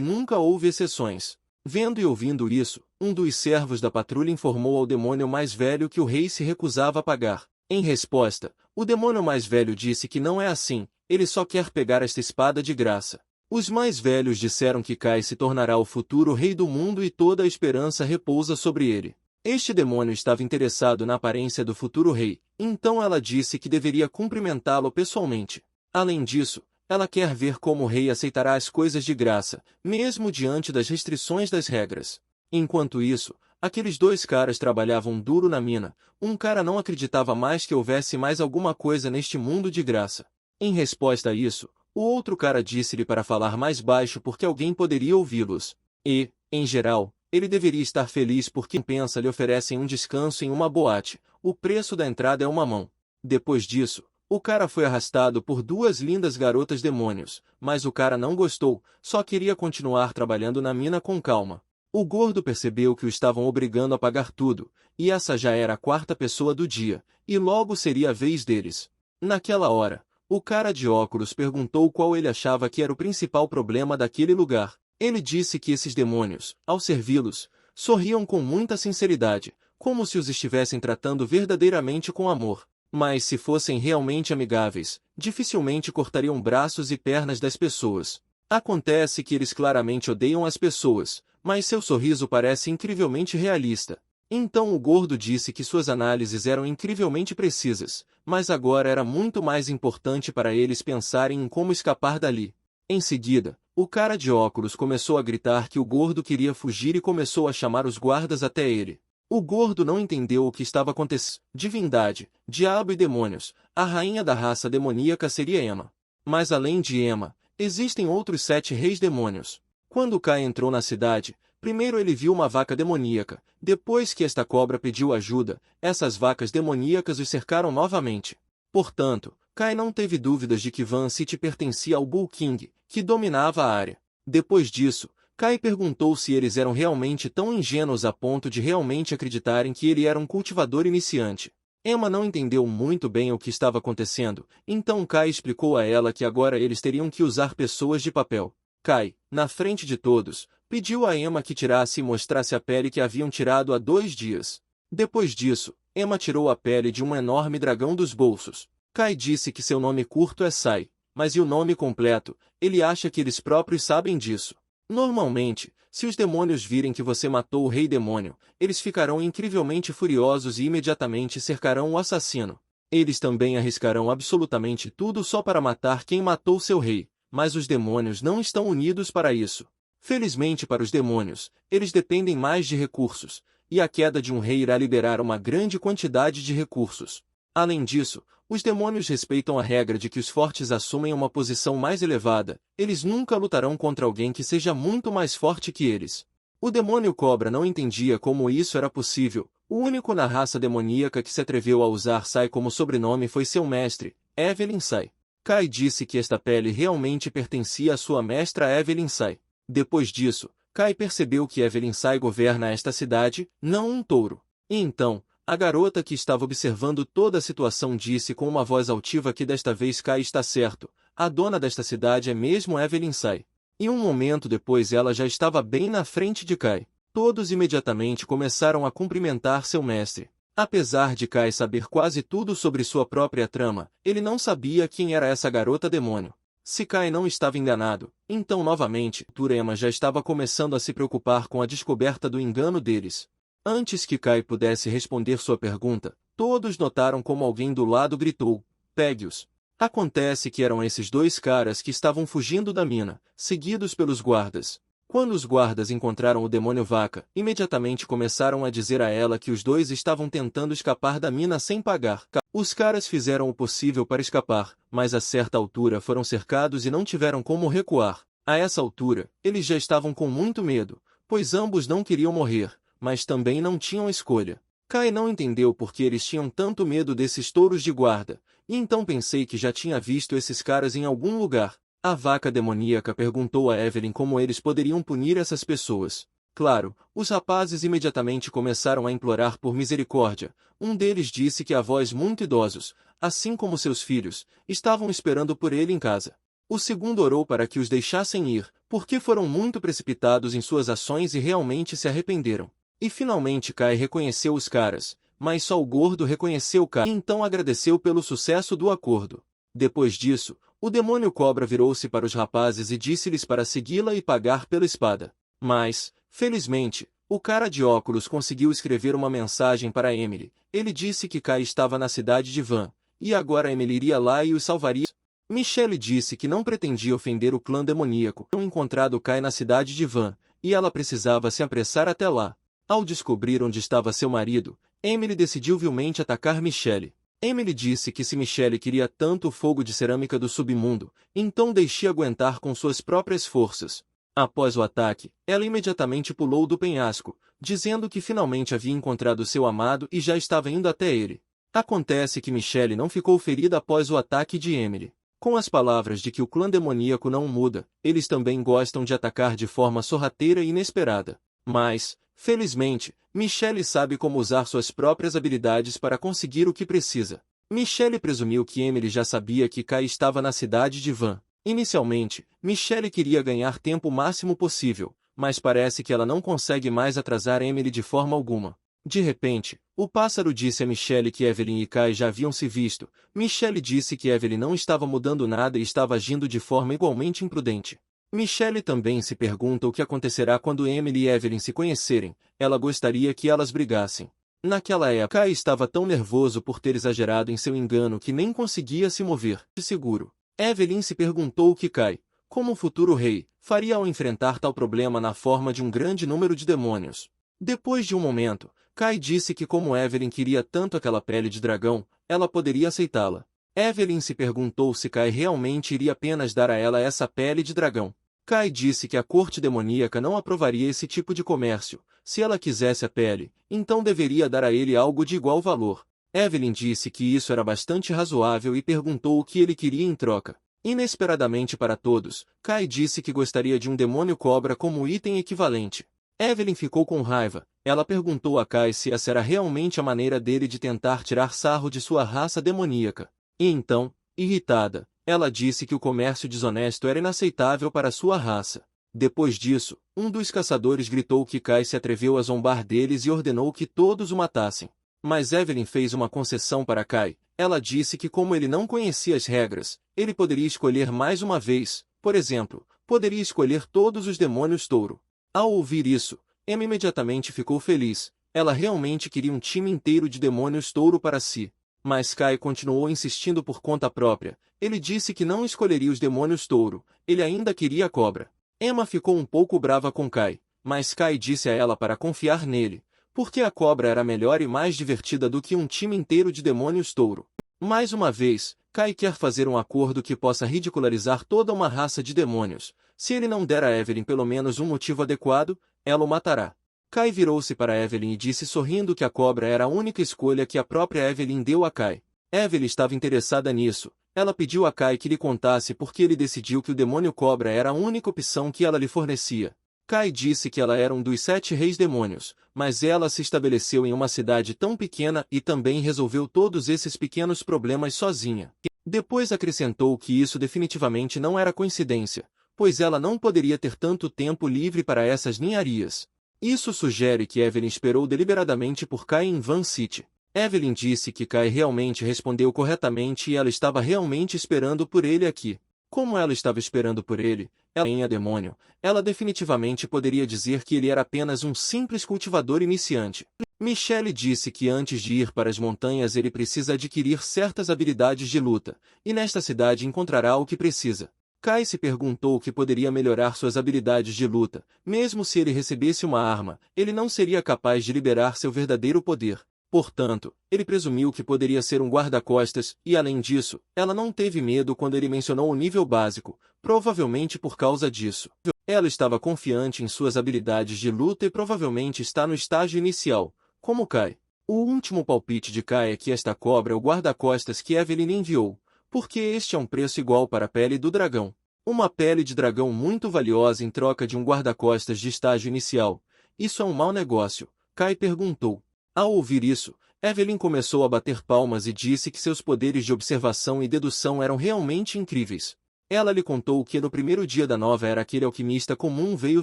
nunca houve exceções. Vendo e ouvindo isso, um dos servos da patrulha informou ao demônio mais velho que o rei se recusava a pagar. Em resposta, o demônio mais velho disse que não é assim, ele só quer pegar esta espada de graça. Os mais velhos disseram que Kai se tornará o futuro rei do mundo e toda a esperança repousa sobre ele. Este demônio estava interessado na aparência do futuro rei, então ela disse que deveria cumprimentá-lo pessoalmente. Além disso, ela quer ver como o rei aceitará as coisas de graça, mesmo diante das restrições das regras. Enquanto isso, aqueles dois caras trabalhavam duro na mina. Um cara não acreditava mais que houvesse mais alguma coisa neste mundo de graça. Em resposta a isso, o outro cara disse-lhe para falar mais baixo porque alguém poderia ouvi-los. E, em geral, ele deveria estar feliz porque pensa lhe oferecem um descanso em uma boate. O preço da entrada é uma mão. Depois disso, O cara foi arrastado por duas lindas garotas demônios, mas o cara não gostou, só queria continuar trabalhando na mina com calma. O gordo percebeu que o estavam obrigando a pagar tudo, e essa já era a quarta pessoa do dia, e logo seria a vez deles. Naquela hora, o cara de óculos perguntou qual ele achava que era o principal problema daquele lugar. Ele disse que esses demônios, ao servi-los, sorriam com muita sinceridade, como se os estivessem tratando verdadeiramente com amor. Mas se fossem realmente amigáveis, dificilmente cortariam braços e pernas das pessoas. Acontece que eles claramente odeiam as pessoas, mas seu sorriso parece incrivelmente realista. Então o gordo disse que suas análises eram incrivelmente precisas, mas agora era muito mais importante para eles pensarem em como escapar dali. Em seguida, o cara de óculos começou a gritar que o gordo queria fugir e começou a chamar os guardas até ele. O gordo não entendeu o que estava acontecendo. Divindade, diabo e demônios, a rainha da raça demoníaca seria Emma. Mas além de Emma, existem outros 7 reis demônios. Quando Kai entrou na cidade, primeiro ele viu uma vaca demoníaca. Depois que esta cobra pediu ajuda, essas vacas demoníacas os cercaram novamente. Portanto, Kai não teve dúvidas de que Van City pertencia ao Bull King, que dominava a área. Depois disso, Kai perguntou se eles eram realmente tão ingênuos a ponto de realmente acreditarem que ele era um cultivador iniciante. Emma não entendeu muito bem o que estava acontecendo, então Kai explicou a ela que agora eles teriam que usar pessoas de papel. Kai, na frente de todos, pediu a Emma que tirasse e mostrasse a pele que haviam tirado há 2 dias. Depois disso, Emma tirou a pele de um enorme dragão dos bolsos. Kai disse que seu nome curto é Sai, mas e o nome completo? Ele acha que eles próprios sabem disso. Normalmente, se os demônios virem que você matou o rei demônio, eles ficarão incrivelmente furiosos e imediatamente cercarão o assassino. Eles também arriscarão absolutamente tudo só para matar quem matou seu rei, mas os demônios não estão unidos para isso. Felizmente para os demônios, eles dependem mais de recursos, e a queda de um rei irá liberar uma grande quantidade de recursos. Além disso, os demônios respeitam a regra de que os fortes assumem uma posição mais elevada, eles nunca lutarão contra alguém que seja muito mais forte que eles. O demônio cobra não entendia como isso era possível, o único na raça demoníaca que se atreveu a usar Sai como sobrenome foi seu mestre, Evelyn Sai. Kai disse que esta pele realmente pertencia à sua mestra Evelyn Sai. Depois disso, Kai percebeu que Evelyn Sai governa esta cidade, não um touro. E então, a garota que estava observando toda a situação disse com uma voz altiva que desta vez Kai está certo, a dona desta cidade é mesmo Evelyn Sai. E um momento depois ela já estava bem na frente de Kai. Todos imediatamente começaram a cumprimentar seu mestre. Apesar de Kai saber quase tudo sobre sua própria trama, ele não sabia quem era essa garota demônio. Se Kai não estava enganado, então novamente, Turema já estava começando a se preocupar com a descoberta do engano deles. Antes que Kai pudesse responder sua pergunta, todos notaram como alguém do lado gritou, "Pegue-os!" Acontece que eram esses 2 caras que estavam fugindo da mina, seguidos pelos guardas. Quando os guardas encontraram o demônio vaca, imediatamente começaram a dizer a ela que os 2 estavam tentando escapar da mina sem pagar. Os caras fizeram o possível para escapar, mas a certa altura foram cercados e não tiveram como recuar. A essa altura, eles já estavam com muito medo, pois ambos não queriam morrer, mas também não tinham escolha. Kai não entendeu por que eles tinham tanto medo desses touros de guarda, e então pensei que já tinha visto esses caras em algum lugar. A vaca demoníaca perguntou a Evelyn como eles poderiam punir essas pessoas. Claro, os rapazes imediatamente começaram a implorar por misericórdia. Um deles disse que avós muito idosos, assim como seus filhos, estavam esperando por ele em casa. O segundo orou para que os deixassem ir, porque foram muito precipitados em suas ações e realmente se arrependeram. E finalmente Kai reconheceu os caras, mas só o gordo reconheceu Kai e então agradeceu pelo sucesso do acordo. Depois disso, o demônio cobra virou-se para os rapazes e disse-lhes para segui-la e pagar pela espada. Mas, felizmente, o cara de óculos conseguiu escrever uma mensagem para Emily. Ele disse que Kai estava na cidade de Van, e agora Emily iria lá e os salvaria. Michelle disse que não pretendia ofender o clã demoníaco. Tinham encontrado Kai na cidade de Van, e ela precisava se apressar até lá. Ao descobrir onde estava seu marido, Emily decidiu vilmente atacar Michelle. Emily disse que se Michelle queria tanto o fogo de cerâmica do submundo, então deixe aguentar com suas próprias forças. Após o ataque, ela imediatamente pulou do penhasco, dizendo que finalmente havia encontrado seu amado e já estava indo até ele. Acontece que Michelle não ficou ferida após o ataque de Emily. Com as palavras de que o clã demoníaco não muda, eles também gostam de atacar de forma sorrateira e inesperada. Mas, felizmente, Michelle sabe como usar suas próprias habilidades para conseguir o que precisa. Michelle presumiu que Emily já sabia que Kai estava na cidade de Van. Inicialmente, Michelle queria ganhar tempo o máximo possível, mas parece que ela não consegue mais atrasar Emily de forma alguma. De repente, o pássaro disse a Michelle que Evelyn e Kai já haviam se visto. Michelle disse que Evelyn não estava mudando nada e estava agindo de forma igualmente imprudente. Michelle também se pergunta o que acontecerá quando Emily e Evelyn se conhecerem. Ela gostaria que elas brigassem. Naquela época, Kai estava tão nervoso por ter exagerado em seu engano que nem conseguia se mover de seguro. Evelyn se perguntou o que Kai, como o futuro rei, faria ao enfrentar tal problema na forma de um grande número de demônios. Depois de um momento, Kai disse que como Evelyn queria tanto aquela pele de dragão, ela poderia aceitá-la. Evelyn se perguntou se Kai realmente iria apenas dar a ela essa pele de dragão. Kai disse que a corte demoníaca não aprovaria esse tipo de comércio. Se ela quisesse a pele, então deveria dar a ele algo de igual valor. Evelyn disse que isso era bastante razoável e perguntou o que ele queria em troca. Inesperadamente para todos, Kai disse que gostaria de um demônio cobra como item equivalente. Evelyn ficou com raiva. Ela perguntou a Kai se essa era realmente a maneira dele de tentar tirar sarro de sua raça demoníaca. E então, irritada, ela disse que o comércio desonesto era inaceitável para sua raça. Depois disso, um dos caçadores gritou que Kai se atreveu a zombar deles e ordenou que todos o matassem. Mas Evelyn fez uma concessão para Kai. Ela disse que como ele não conhecia as regras, ele poderia escolher mais uma vez. Por exemplo, poderia escolher todos os demônios touro. Ao ouvir isso, Emma imediatamente ficou feliz. Ela realmente queria um time inteiro de demônios touro para si. Mas Kai continuou insistindo por conta própria. Ele disse que não escolheria os demônios touro. Ele ainda queria a cobra. Emma ficou um pouco brava com Kai, mas Kai disse a ela para confiar nele, porque a cobra era melhor e mais divertida do que um time inteiro de demônios touro. Mais uma vez, Kai quer fazer um acordo que possa ridicularizar toda uma raça de demônios. Se ele não der a Evelyn pelo menos um motivo adequado, ela o matará. Kai virou-se para Evelyn e disse sorrindo que a cobra era a única escolha que a própria Evelyn deu a Kai. Evelyn estava interessada nisso. Ela pediu a Kai que lhe contasse por que ele decidiu que o demônio cobra era a única opção que ela lhe fornecia. Kai disse que ela era um dos 7 reis demônios, mas ela se estabeleceu em uma cidade tão pequena e também resolveu todos esses pequenos problemas sozinha. Depois acrescentou que isso definitivamente não era coincidência, pois ela não poderia ter tanto tempo livre para essas ninharias. Isso sugere que Evelyn esperou deliberadamente por Kai em Van City. Evelyn disse que Kai realmente respondeu corretamente e ela estava realmente esperando por ele aqui. Como ela estava esperando por ele, ela em a demônio, ela definitivamente poderia dizer que ele era apenas um simples cultivador iniciante. Michelle disse que antes de ir para as montanhas ele precisa adquirir certas habilidades de luta, e nesta cidade encontrará o que precisa. Kai se perguntou que poderia melhorar suas habilidades de luta. Mesmo se ele recebesse uma arma, ele não seria capaz de liberar seu verdadeiro poder. Portanto, ele presumiu que poderia ser um guarda-costas, e além disso, ela não teve medo quando ele mencionou o nível básico, provavelmente por causa disso. Ela estava confiante em suas habilidades de luta e provavelmente está no estágio inicial, como Kai. O último palpite de Kai é que esta cobra é o guarda-costas que Evelyn enviou, porque este é um preço igual para a pele do dragão. Uma pele de dragão muito valiosa em troca de um guarda-costas de estágio inicial. Isso é um mau negócio, Kai perguntou. Ao ouvir isso, Evelyn começou a bater palmas e disse que seus poderes de observação e dedução eram realmente incríveis. Ela lhe contou que no primeiro dia da nova era aquele alquimista comum veio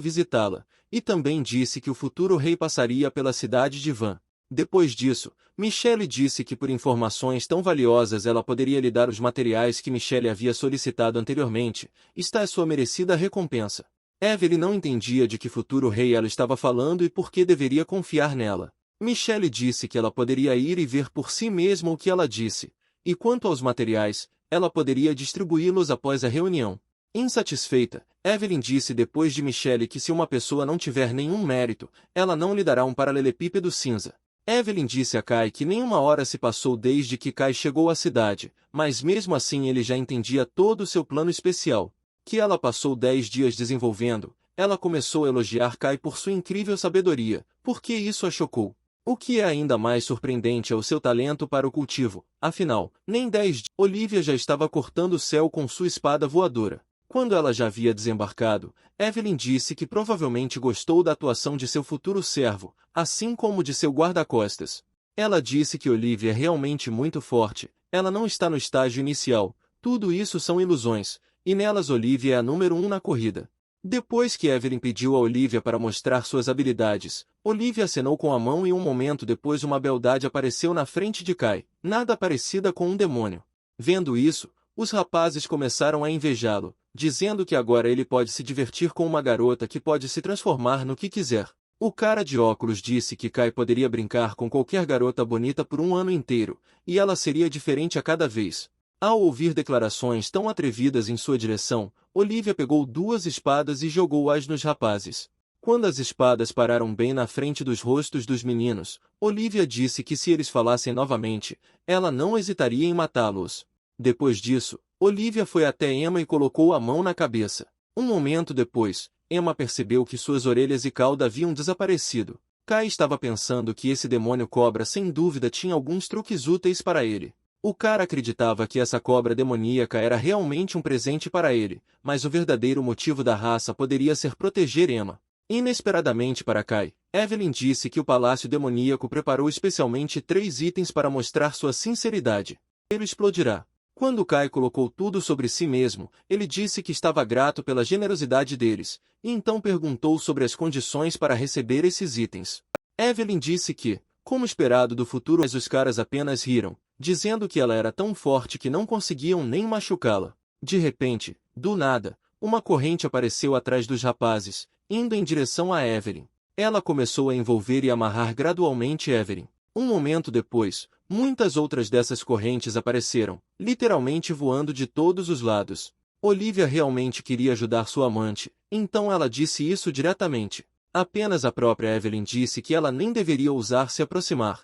visitá-la, e também disse que o futuro rei passaria pela cidade de Van. Depois disso, Michelle disse que por informações tão valiosas ela poderia lhe dar os materiais que Michelle havia solicitado anteriormente. Está a sua merecida recompensa. Evelyn não entendia de que futuro rei ela estava falando e por que deveria confiar nela. Michelle disse que ela poderia ir e ver por si mesma o que ela disse, e quanto aos materiais, ela poderia distribuí-los após a reunião. Insatisfeita, Evelyn disse depois de Michelle que se uma pessoa não tiver nenhum mérito, ela não lhe dará um paralelepípedo cinza. Evelyn disse a Kai que nenhuma hora se passou desde que Kai chegou à cidade, mas mesmo assim ele já entendia todo o seu plano especial, que ela passou 10 dias desenvolvendo. Ela começou a elogiar Kai por sua incrível sabedoria, porque isso a chocou. O que é ainda mais surpreendente é o seu talento para o cultivo, afinal, nem 10 dias. Olivia já estava cortando o céu com sua espada voadora. Quando ela já havia desembarcado, Evelyn disse que provavelmente gostou da atuação de seu futuro servo, assim como de seu guarda-costas. Ela disse que Olivia é realmente muito forte, ela não está no estágio inicial, tudo isso são ilusões, e nelas Olivia é a número 1 na corrida. Depois que Evelyn pediu a Olivia para mostrar suas habilidades, Olivia acenou com a mão e um momento depois uma beldade apareceu na frente de Kai, nada parecida com um demônio. Vendo isso, os rapazes começaram a invejá-lo, dizendo que agora ele pode se divertir com uma garota que pode se transformar no que quiser. O cara de óculos disse que Kai poderia brincar com qualquer garota bonita por um ano inteiro, e ela seria diferente a cada vez. Ao ouvir declarações tão atrevidas em sua direção, Olivia pegou 2 espadas e jogou-as nos rapazes. Quando as espadas pararam bem na frente dos rostos dos meninos, Olivia disse que se eles falassem novamente, ela não hesitaria em matá-los. Depois disso, Olivia foi até Emma e colocou a mão na cabeça. Um momento depois, Emma percebeu que suas orelhas e cauda haviam desaparecido. Kai estava pensando que esse demônio cobra sem dúvida tinha alguns truques úteis para ele. O cara acreditava que essa cobra demoníaca era realmente um presente para ele, mas o verdadeiro motivo da raça poderia ser proteger Emma. Inesperadamente para Kai, Evelyn disse que o palácio demoníaco preparou especialmente 3 itens para mostrar sua sinceridade. Ele explodirá. Quando Kai colocou tudo sobre si mesmo, ele disse que estava grato pela generosidade deles, e então perguntou sobre as condições para receber esses itens. Evelyn disse que, como esperado do futuro, mas os caras apenas riram, dizendo que ela era tão forte que não conseguiam nem machucá-la. De repente, do nada, uma corrente apareceu atrás dos rapazes, indo em direção a Evelyn. Ela começou a envolver e amarrar gradualmente Evelyn. Um momento depois, muitas outras dessas correntes apareceram, literalmente voando de todos os lados. Olivia realmente queria ajudar sua amante, então ela disse isso diretamente. Apenas a própria Evelyn disse que ela nem deveria ousar se aproximar.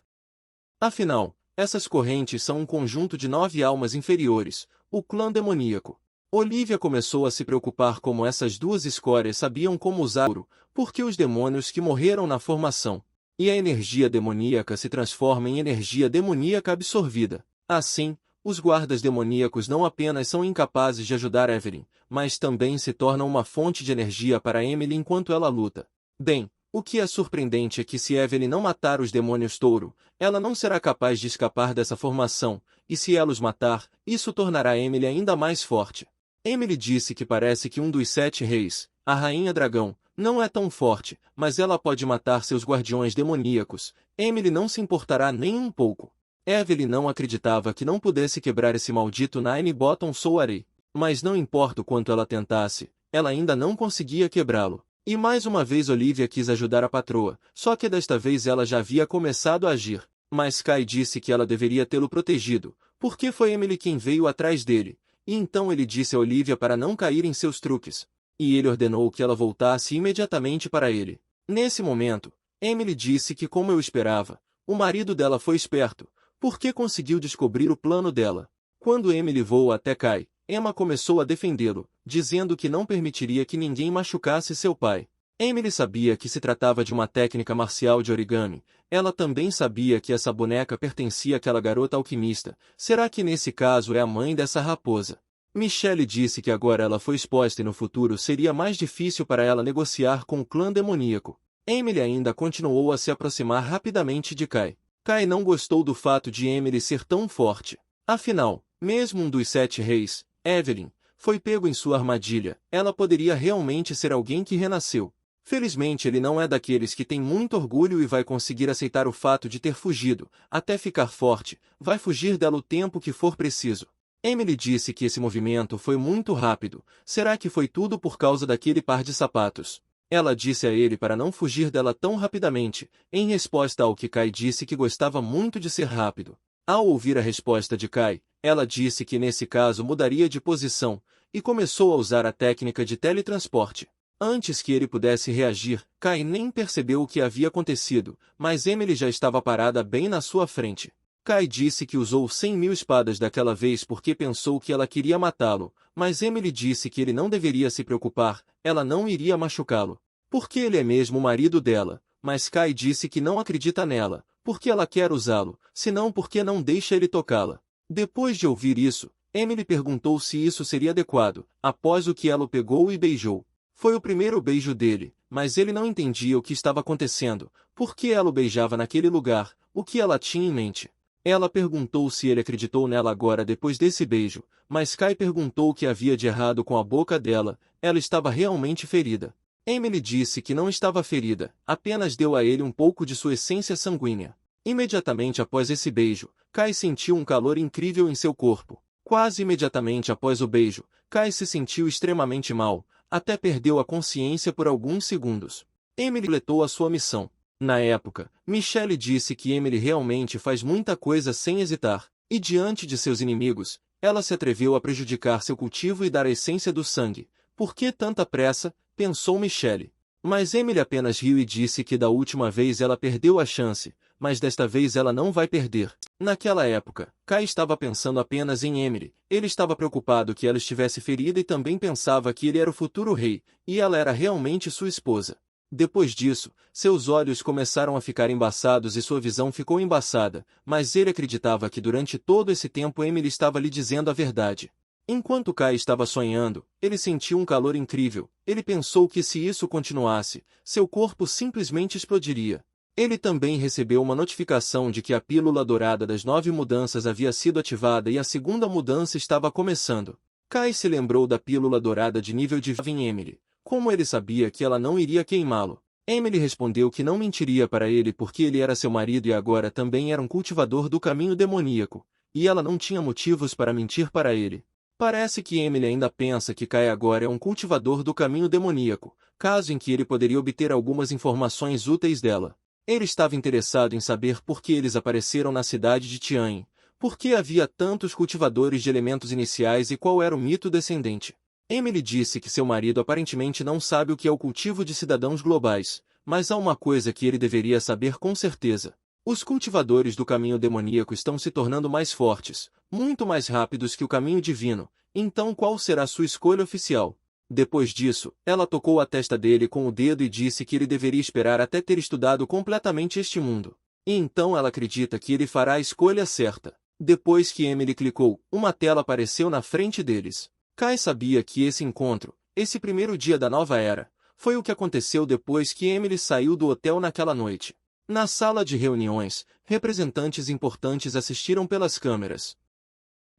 Afinal, essas correntes são um conjunto de 9 almas inferiores, o clã demoníaco. Olivia começou a se preocupar como essas 2 escórias sabiam como usar ouro, porque os demônios que morreram na formação. E a energia demoníaca se transforma em energia demoníaca absorvida. Assim, os guardas demoníacos não apenas são incapazes de ajudar Evelyn, mas também se tornam uma fonte de energia para Emily enquanto ela luta. Bem, o que é surpreendente é que se Evelyn não matar os demônios touro, ela não será capaz de escapar dessa formação, e se ela os matar, isso tornará Emily ainda mais forte. Emily disse que parece que um dos 7 reis, a rainha dragão, não é tão forte, mas ela pode matar seus guardiões demoníacos. Emily não se importará nem um pouco. Evelyn não acreditava que não pudesse quebrar esse maldito Nine Bottom Soul, mas não importa o quanto ela tentasse, ela ainda não conseguia quebrá-lo. E mais uma vez Olivia quis ajudar a patroa, só que desta vez ela já havia começado a agir. Mas Kai disse que ela deveria tê-lo protegido, porque foi Emily quem veio atrás dele, e então ele disse a Olivia para não cair em seus truques. E ele ordenou que ela voltasse imediatamente para ele. Nesse momento, Emily disse que, como eu esperava, o marido dela foi esperto, porque conseguiu descobrir o plano dela. Quando Emily voou até Kai, Emma começou a defendê-lo, dizendo que não permitiria que ninguém machucasse seu pai. Emily sabia que se tratava de uma técnica marcial de origami. Ela também sabia que essa boneca pertencia àquela garota alquimista. Será que nesse caso é a mãe dessa raposa? Michelle disse que agora ela foi exposta e no futuro seria mais difícil para ela negociar com o clã demoníaco. Emily ainda continuou a se aproximar rapidamente de Kai. Kai não gostou do fato de Emily ser tão forte. Afinal, mesmo um dos 7 reis, Evelyn, foi pego em sua armadilha. Ela poderia realmente ser alguém que renasceu. Felizmente ele não é daqueles que tem muito orgulho e vai conseguir aceitar o fato de ter fugido, até ficar forte, vai fugir dela o tempo que for preciso. Emily disse que esse movimento foi muito rápido. Será que foi tudo por causa daquele par de sapatos? Ela disse a ele para não fugir dela tão rapidamente, em resposta ao que Kai disse que gostava muito de ser rápido. Ao ouvir a resposta de Kai, ela disse que nesse caso mudaria de posição, e começou a usar a técnica de teletransporte. Antes que ele pudesse reagir, Kai nem percebeu o que havia acontecido, mas Emily já estava parada bem na sua frente. Kai disse que usou 100.000 espadas daquela vez porque pensou que ela queria matá-lo, mas Emily disse que ele não deveria se preocupar, ela não iria machucá-lo. Porque ele é mesmo o marido dela, mas Kai disse que não acredita nela, Porque ela quer usá-lo, senão porque não deixa ele tocá-la. Depois de ouvir isso, Emily perguntou se isso seria adequado, após o que ela o pegou e beijou. Foi o primeiro beijo dele, mas ele não entendia o que estava acontecendo, por que ela o beijava naquele lugar, o que ela tinha em mente. Ela perguntou se ele acreditou nela agora depois desse beijo, mas Kai perguntou o que havia de errado com a boca dela, ela estava realmente ferida. Emily disse que não estava ferida, apenas deu a ele um pouco de sua essência sanguínea. Imediatamente após esse beijo, Kai sentiu um calor incrível em seu corpo. Quase imediatamente após o beijo, Kai se sentiu extremamente mal, até perdeu a consciência por alguns segundos. Emily completou a sua missão. Na época, Michelle disse que Emily realmente faz muita coisa sem hesitar, e diante de seus inimigos, ela se atreveu a prejudicar seu cultivo e dar a essência do sangue. Por que tanta pressa? Pensou Michelle. Mas Emily apenas riu e disse que da última vez ela perdeu a chance, mas desta vez ela não vai perder. Naquela época, Kai estava pensando apenas em Emily. Ele estava preocupado que ela estivesse ferida e também pensava que ele era o futuro rei, e ela era realmente sua esposa. Depois disso, seus olhos começaram a ficar embaçados e sua visão ficou embaçada, mas ele acreditava que durante todo esse tempo Emily estava lhe dizendo a verdade. Enquanto Kai estava sonhando, ele sentiu um calor incrível. Ele pensou que se isso continuasse, seu corpo simplesmente explodiria. Ele também recebeu uma notificação de que a pílula dourada das 9 mudanças havia sido ativada e a segunda mudança estava começando. Kai se lembrou da pílula dourada de nível de em Emily. Como ele sabia que ela não iria queimá-lo? Emily respondeu que não mentiria para ele porque ele era seu marido e agora também era um cultivador do caminho demoníaco, e ela não tinha motivos para mentir para ele. Parece que Emily ainda pensa que Kai agora é um cultivador do caminho demoníaco, caso em que ele poderia obter algumas informações úteis dela. Ele estava interessado em saber por que eles apareceram na cidade de Tianhe, por que havia tantos cultivadores de elementos iniciais e qual era o mito descendente. Emily disse que seu marido aparentemente não sabe o que é o cultivo de cidadãos globais, mas há uma coisa que ele deveria saber com certeza. Os cultivadores do caminho demoníaco estão se tornando mais fortes, muito mais rápidos que o caminho divino, então qual será sua escolha oficial? Depois disso, ela tocou a testa dele com o dedo e disse que ele deveria esperar até ter estudado completamente este mundo. E então ela acredita que ele fará a escolha certa. Depois que Emily clicou, uma tela apareceu na frente deles. Kai sabia que esse encontro, esse primeiro dia da nova era, foi o que aconteceu depois que Emily saiu do hotel naquela noite. Na sala de reuniões, representantes importantes assistiram pelas câmeras.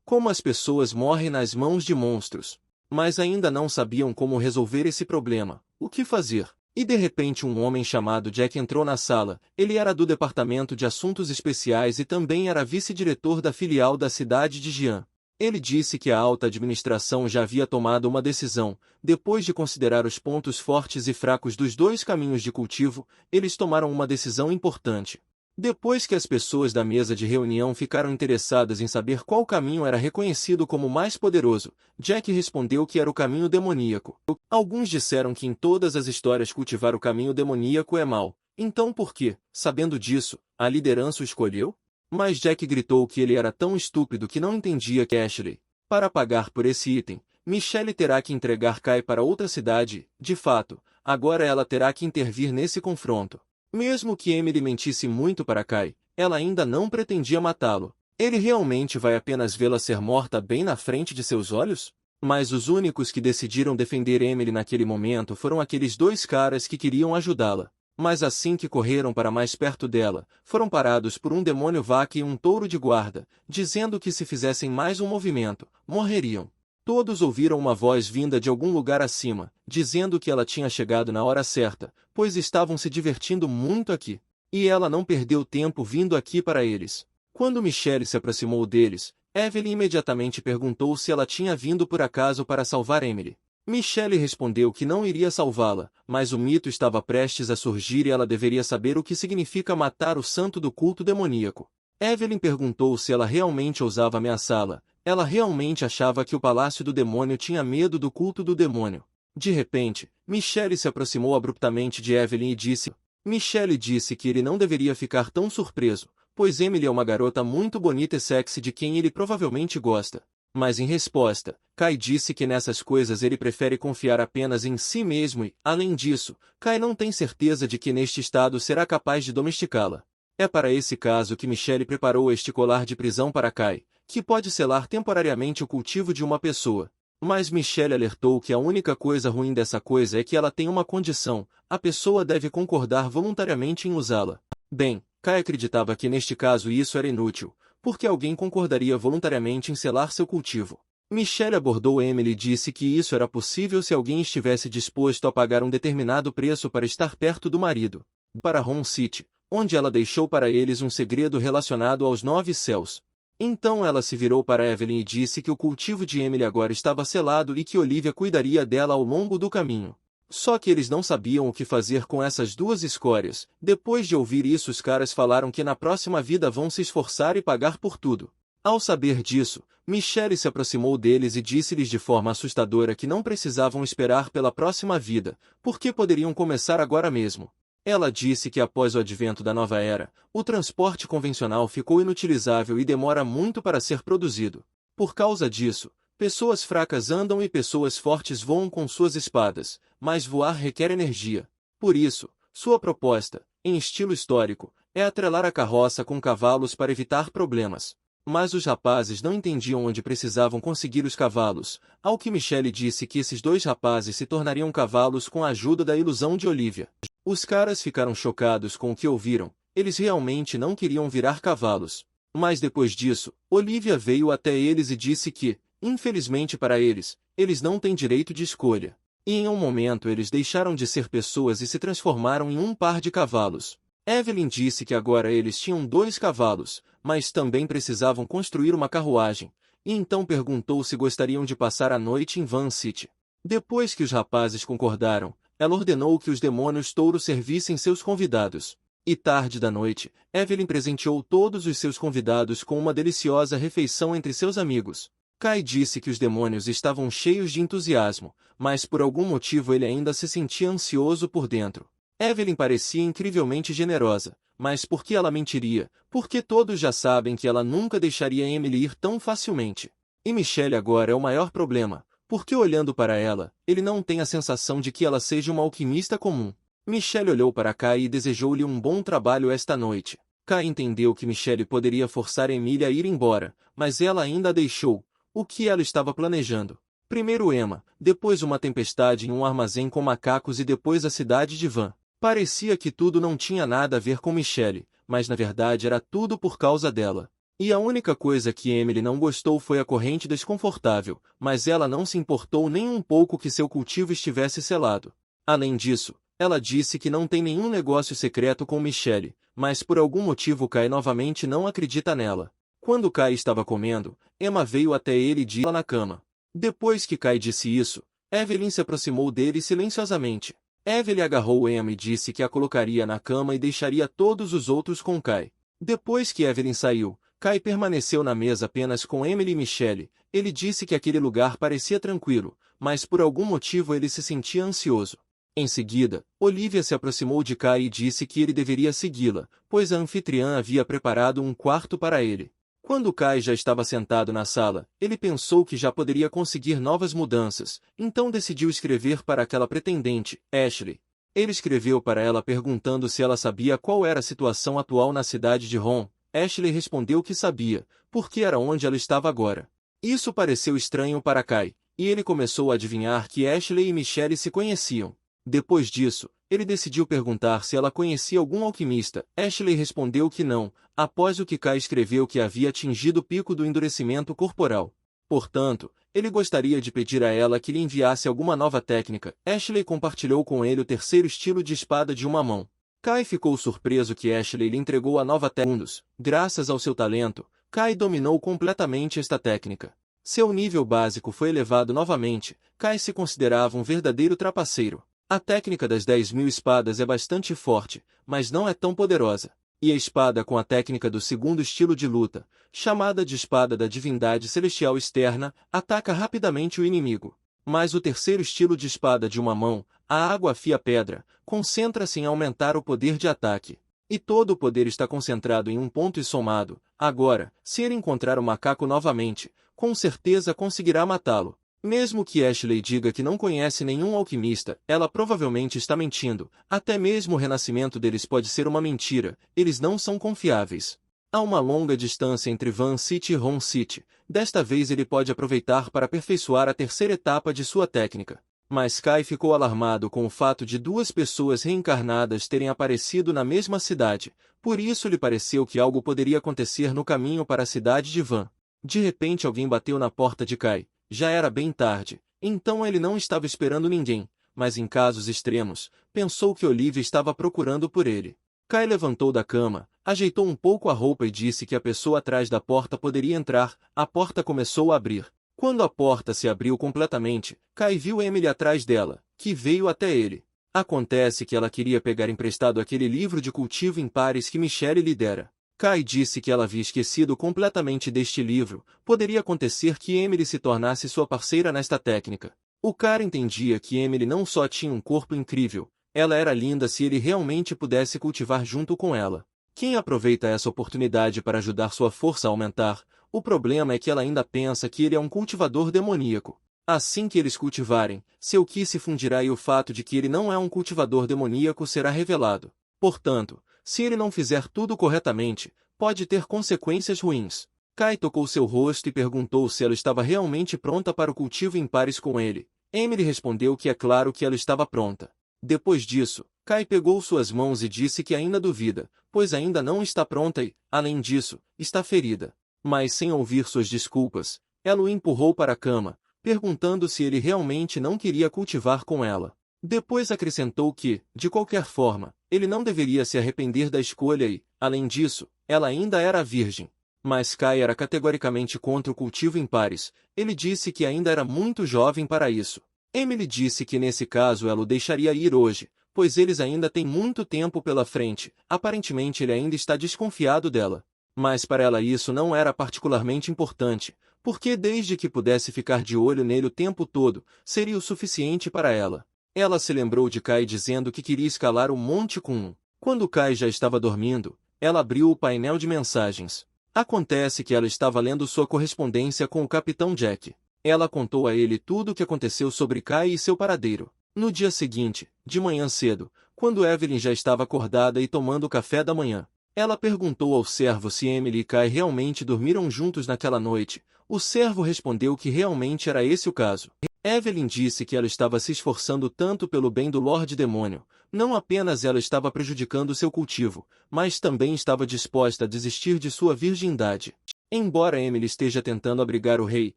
Como as pessoas morrem nas mãos de monstros. Mas ainda não sabiam como resolver esse problema. O que fazer? E de repente um homem chamado Jack entrou na sala. Ele era do Departamento de Assuntos Especiais e também era vice-diretor da filial da cidade de Jian. Ele disse que a alta administração já havia tomado uma decisão. Depois de considerar os pontos fortes e fracos dos dois caminhos de cultivo, eles tomaram uma decisão importante. Depois que as pessoas da mesa de reunião ficaram interessadas em saber qual caminho era reconhecido como mais poderoso, Jack respondeu que era o caminho demoníaco. Alguns disseram que em todas as histórias cultivar o caminho demoníaco é mau. Então por que, sabendo disso, a liderança o escolheu? Mas Jack gritou que ele era tão estúpido que não entendia que Ashley, para pagar por esse item, Michelle terá que entregar Kai para outra cidade. De fato, agora ela terá que intervir nesse confronto. Mesmo que Emily mentisse muito para Kai, ela ainda não pretendia matá-lo. Ele realmente vai apenas vê-la ser morta bem na frente de seus olhos? Mas os únicos que decidiram defender Emily naquele momento foram aqueles dois caras que queriam ajudá-la. Mas assim que correram para mais perto dela, foram parados por um demônio vaca e um touro de guarda, dizendo que se fizessem mais um movimento, morreriam. Todos ouviram uma voz vinda de algum lugar acima, dizendo que ela tinha chegado na hora certa, pois estavam se divertindo muito aqui. E ela não perdeu tempo vindo aqui para eles. Quando Michelle se aproximou deles, Evelyn imediatamente perguntou se ela tinha vindo por acaso para salvar Emily. Michelle respondeu que não iria salvá-la, mas o mito estava prestes a surgir e ela deveria saber o que significa matar o santo do culto demoníaco. Evelyn perguntou se ela realmente ousava ameaçá-la. Ela realmente achava que o palácio do demônio tinha medo do culto do demônio. De repente, Michelle se aproximou abruptamente de Evelyn e disse... Michelle disse que ele não deveria ficar tão surpreso, pois Emily é uma garota muito bonita e sexy de quem ele provavelmente gosta. Mas em resposta, Kai disse que nessas coisas ele prefere confiar apenas em si mesmo e, além disso, Kai não tem certeza de que neste estado será capaz de domesticá-la. É para esse caso que Michelle preparou este colar de prisão para Kai, que pode selar temporariamente o cultivo de uma pessoa. Mas Michelle alertou que a única coisa ruim dessa coisa é que ela tem uma condição: a pessoa deve concordar voluntariamente em usá-la. Bem, Kai acreditava que neste caso isso era inútil, porque alguém concordaria voluntariamente em selar seu cultivo. Michelle abordou Emily e disse que isso era possível se alguém estivesse disposto a pagar um determinado preço para estar perto do marido. Para Home City, onde ela deixou para eles um segredo relacionado aos 9 céus. Então ela se virou para Evelyn e disse que o cultivo de Emily agora estava selado e que Olivia cuidaria dela ao longo do caminho. Só que eles não sabiam o que fazer com essas duas escórias. Depois de ouvir isso, os caras falaram que na próxima vida vão se esforçar e pagar por tudo. Ao saber disso, Michelle se aproximou deles e disse-lhes de forma assustadora que não precisavam esperar pela próxima vida, porque poderiam começar agora mesmo. Ela disse que após o advento da nova era, o transporte convencional ficou inutilizável e demora muito para ser produzido. Por causa disso, pessoas fracas andam e pessoas fortes voam com suas espadas, mas voar requer energia. Por isso, sua proposta, em estilo histórico, é atrelar a carroça com cavalos para evitar problemas. Mas os rapazes não entendiam onde precisavam conseguir os cavalos, ao que Michelle disse que esses dois rapazes se tornariam cavalos com a ajuda da ilusão de Olivia. Os caras ficaram chocados com o que ouviram, eles realmente não queriam virar cavalos. Mas depois disso, Olivia veio até eles e disse que, infelizmente para eles, eles não têm direito de escolha. E em um momento eles deixaram de ser pessoas e se transformaram em um par de cavalos. Evelyn disse que agora eles tinham 2 cavalos, mas também precisavam construir uma carruagem, e então perguntou se gostariam de passar a noite em Van City. Depois que os rapazes concordaram, ela ordenou que os demônios touros servissem seus convidados. E tarde da noite, Evelyn presenteou todos os seus convidados com uma deliciosa refeição entre seus amigos. Kai disse que os demônios estavam cheios de entusiasmo, mas por algum motivo ele ainda se sentia ansioso por dentro. Evelyn parecia incrivelmente generosa, mas por que ela mentiria? Porque todos já sabem que ela nunca deixaria Emily ir tão facilmente. E Michelle agora é o maior problema, porque olhando para ela, ele não tem a sensação de que ela seja uma alquimista comum. Michelle olhou para Kai e desejou-lhe um bom trabalho esta noite. Kai entendeu que Michelle poderia forçar Emily a ir embora, mas ela ainda a deixou. O que ela estava planejando? Primeiro Emma, depois uma tempestade em um armazém com macacos e depois a cidade de Van. Parecia que tudo não tinha nada a ver com Michelle, mas na verdade era tudo por causa dela. E a única coisa que Emily não gostou foi a corrente desconfortável, mas ela não se importou nem um pouco que seu cultivo estivesse selado. Além disso, ela disse que não tem nenhum negócio secreto com Michelle, mas por algum motivo Kai novamente não acredita nela. Quando Kai estava comendo, Emma veio até ele e disse na cama. Depois que Kai disse isso, Evelyn se aproximou dele silenciosamente. Evelyn agarrou Emma e disse que a colocaria na cama e deixaria todos os outros com Kai. Depois que Evelyn saiu, Kai permaneceu na mesa apenas com Emily e Michelle. Ele disse que aquele lugar parecia tranquilo, mas por algum motivo ele se sentia ansioso. Em seguida, Olivia se aproximou de Kai e disse que ele deveria segui-la, pois a anfitriã havia preparado um quarto para ele. Quando Kai já estava sentado na sala, ele pensou que já poderia conseguir novas mudanças, então decidiu escrever para aquela pretendente, Ashley. Ele escreveu para ela perguntando se ela sabia qual era a situação atual na cidade de Ron. Ashley respondeu que sabia, porque era onde ela estava agora. Isso pareceu estranho para Kai, e ele começou a adivinhar que Ashley e Michelle se conheciam. Depois disso, ele decidiu perguntar se ela conhecia algum alquimista. Ashley respondeu que não, após o que Kai escreveu que havia atingido o pico do endurecimento corporal. Portanto, ele gostaria de pedir a ela que lhe enviasse alguma nova técnica. Ashley compartilhou com ele o terceiro estilo de espada de uma mão. Kai ficou surpreso que Ashley lhe entregou a nova técnica. Graças ao seu talento, Kai dominou completamente esta técnica. Seu nível básico foi elevado novamente. Kai se considerava um verdadeiro trapaceiro. A técnica das 10.000 espadas é bastante forte, mas não é tão poderosa. E a espada com a técnica do segundo estilo de luta, chamada de espada da divindade celestial externa, ataca rapidamente o inimigo. Mas o terceiro estilo de espada de uma mão, a água afia pedra, concentra-se em aumentar o poder de ataque. E todo o poder está concentrado em um ponto e somado. Agora, se ele encontrar o macaco novamente, com certeza conseguirá matá-lo. Mesmo que Ashley diga que não conhece nenhum alquimista, ela provavelmente está mentindo. Até mesmo o renascimento deles pode ser uma mentira, eles não são confiáveis. Há uma longa distância entre Van City e Ron City. Desta vez ele pode aproveitar para aperfeiçoar a terceira etapa de sua técnica. Mas Kai ficou alarmado com o fato de duas pessoas reencarnadas terem aparecido na mesma cidade, por isso lhe pareceu que algo poderia acontecer no caminho para a cidade de Van. De repente alguém bateu na porta de Kai. Já era bem tarde, então ele não estava esperando ninguém, mas em casos extremos, pensou que Olivia estava procurando por ele. Kai levantou da cama, ajeitou um pouco a roupa e disse que a pessoa atrás da porta poderia entrar. A porta começou a abrir. Quando a porta se abriu completamente, Kai viu Emily atrás dela, que veio até ele. Acontece que ela queria pegar emprestado aquele livro de cultivo em pares que Michelle lhe dera. Kai disse que ela havia esquecido completamente deste livro. Poderia acontecer que Emily se tornasse sua parceira nesta técnica. O cara entendia que Emily não só tinha um corpo incrível, ela era linda se ele realmente pudesse cultivar junto com ela. Quem aproveita essa oportunidade para ajudar sua força a aumentar? O problema é que ela ainda pensa que ele é um cultivador demoníaco. Assim que eles cultivarem, seu ki se fundirá e o fato de que ele não é um cultivador demoníaco será revelado. Portanto, se ele não fizer tudo corretamente, pode ter consequências ruins. Kai tocou seu rosto e perguntou se ela estava realmente pronta para o cultivo em pares com ele. Emily respondeu que é claro que ela estava pronta. Depois disso, Kai pegou suas mãos e disse que ainda duvida, pois ainda não está pronta e, além disso, está ferida. Mas sem ouvir suas desculpas, ela o empurrou para a cama, perguntando se ele realmente não queria cultivar com ela. Depois acrescentou que, de qualquer forma, ele não deveria se arrepender da escolha e, além disso, ela ainda era virgem. Mas Kai era categoricamente contra o cultivo em pares. Ele disse que ainda era muito jovem para isso. Emily disse que nesse caso ela o deixaria ir hoje, pois eles ainda têm muito tempo pela frente. Aparentemente ele ainda está desconfiado dela. Mas para ela isso não era particularmente importante, porque desde que pudesse ficar de olho nele o tempo todo, seria o suficiente para ela. Ela se lembrou de Kai dizendo que queria escalar o Monte Kun. Quando Kai já estava dormindo, ela abriu o painel de mensagens. Acontece que ela estava lendo sua correspondência com o Capitão Jack. Ela contou a ele tudo o que aconteceu sobre Kai e seu paradeiro. No dia seguinte, de manhã cedo, quando Evelyn já estava acordada e tomando café da manhã, ela perguntou ao servo se Emily e Kai realmente dormiram juntos naquela noite. O servo respondeu que realmente era esse o caso. Evelyn disse que ela estava se esforçando tanto pelo bem do Lorde Demônio. Não apenas ela estava prejudicando seu cultivo, mas também estava disposta a desistir de sua virgindade. Embora Emily esteja tentando abrigar o rei,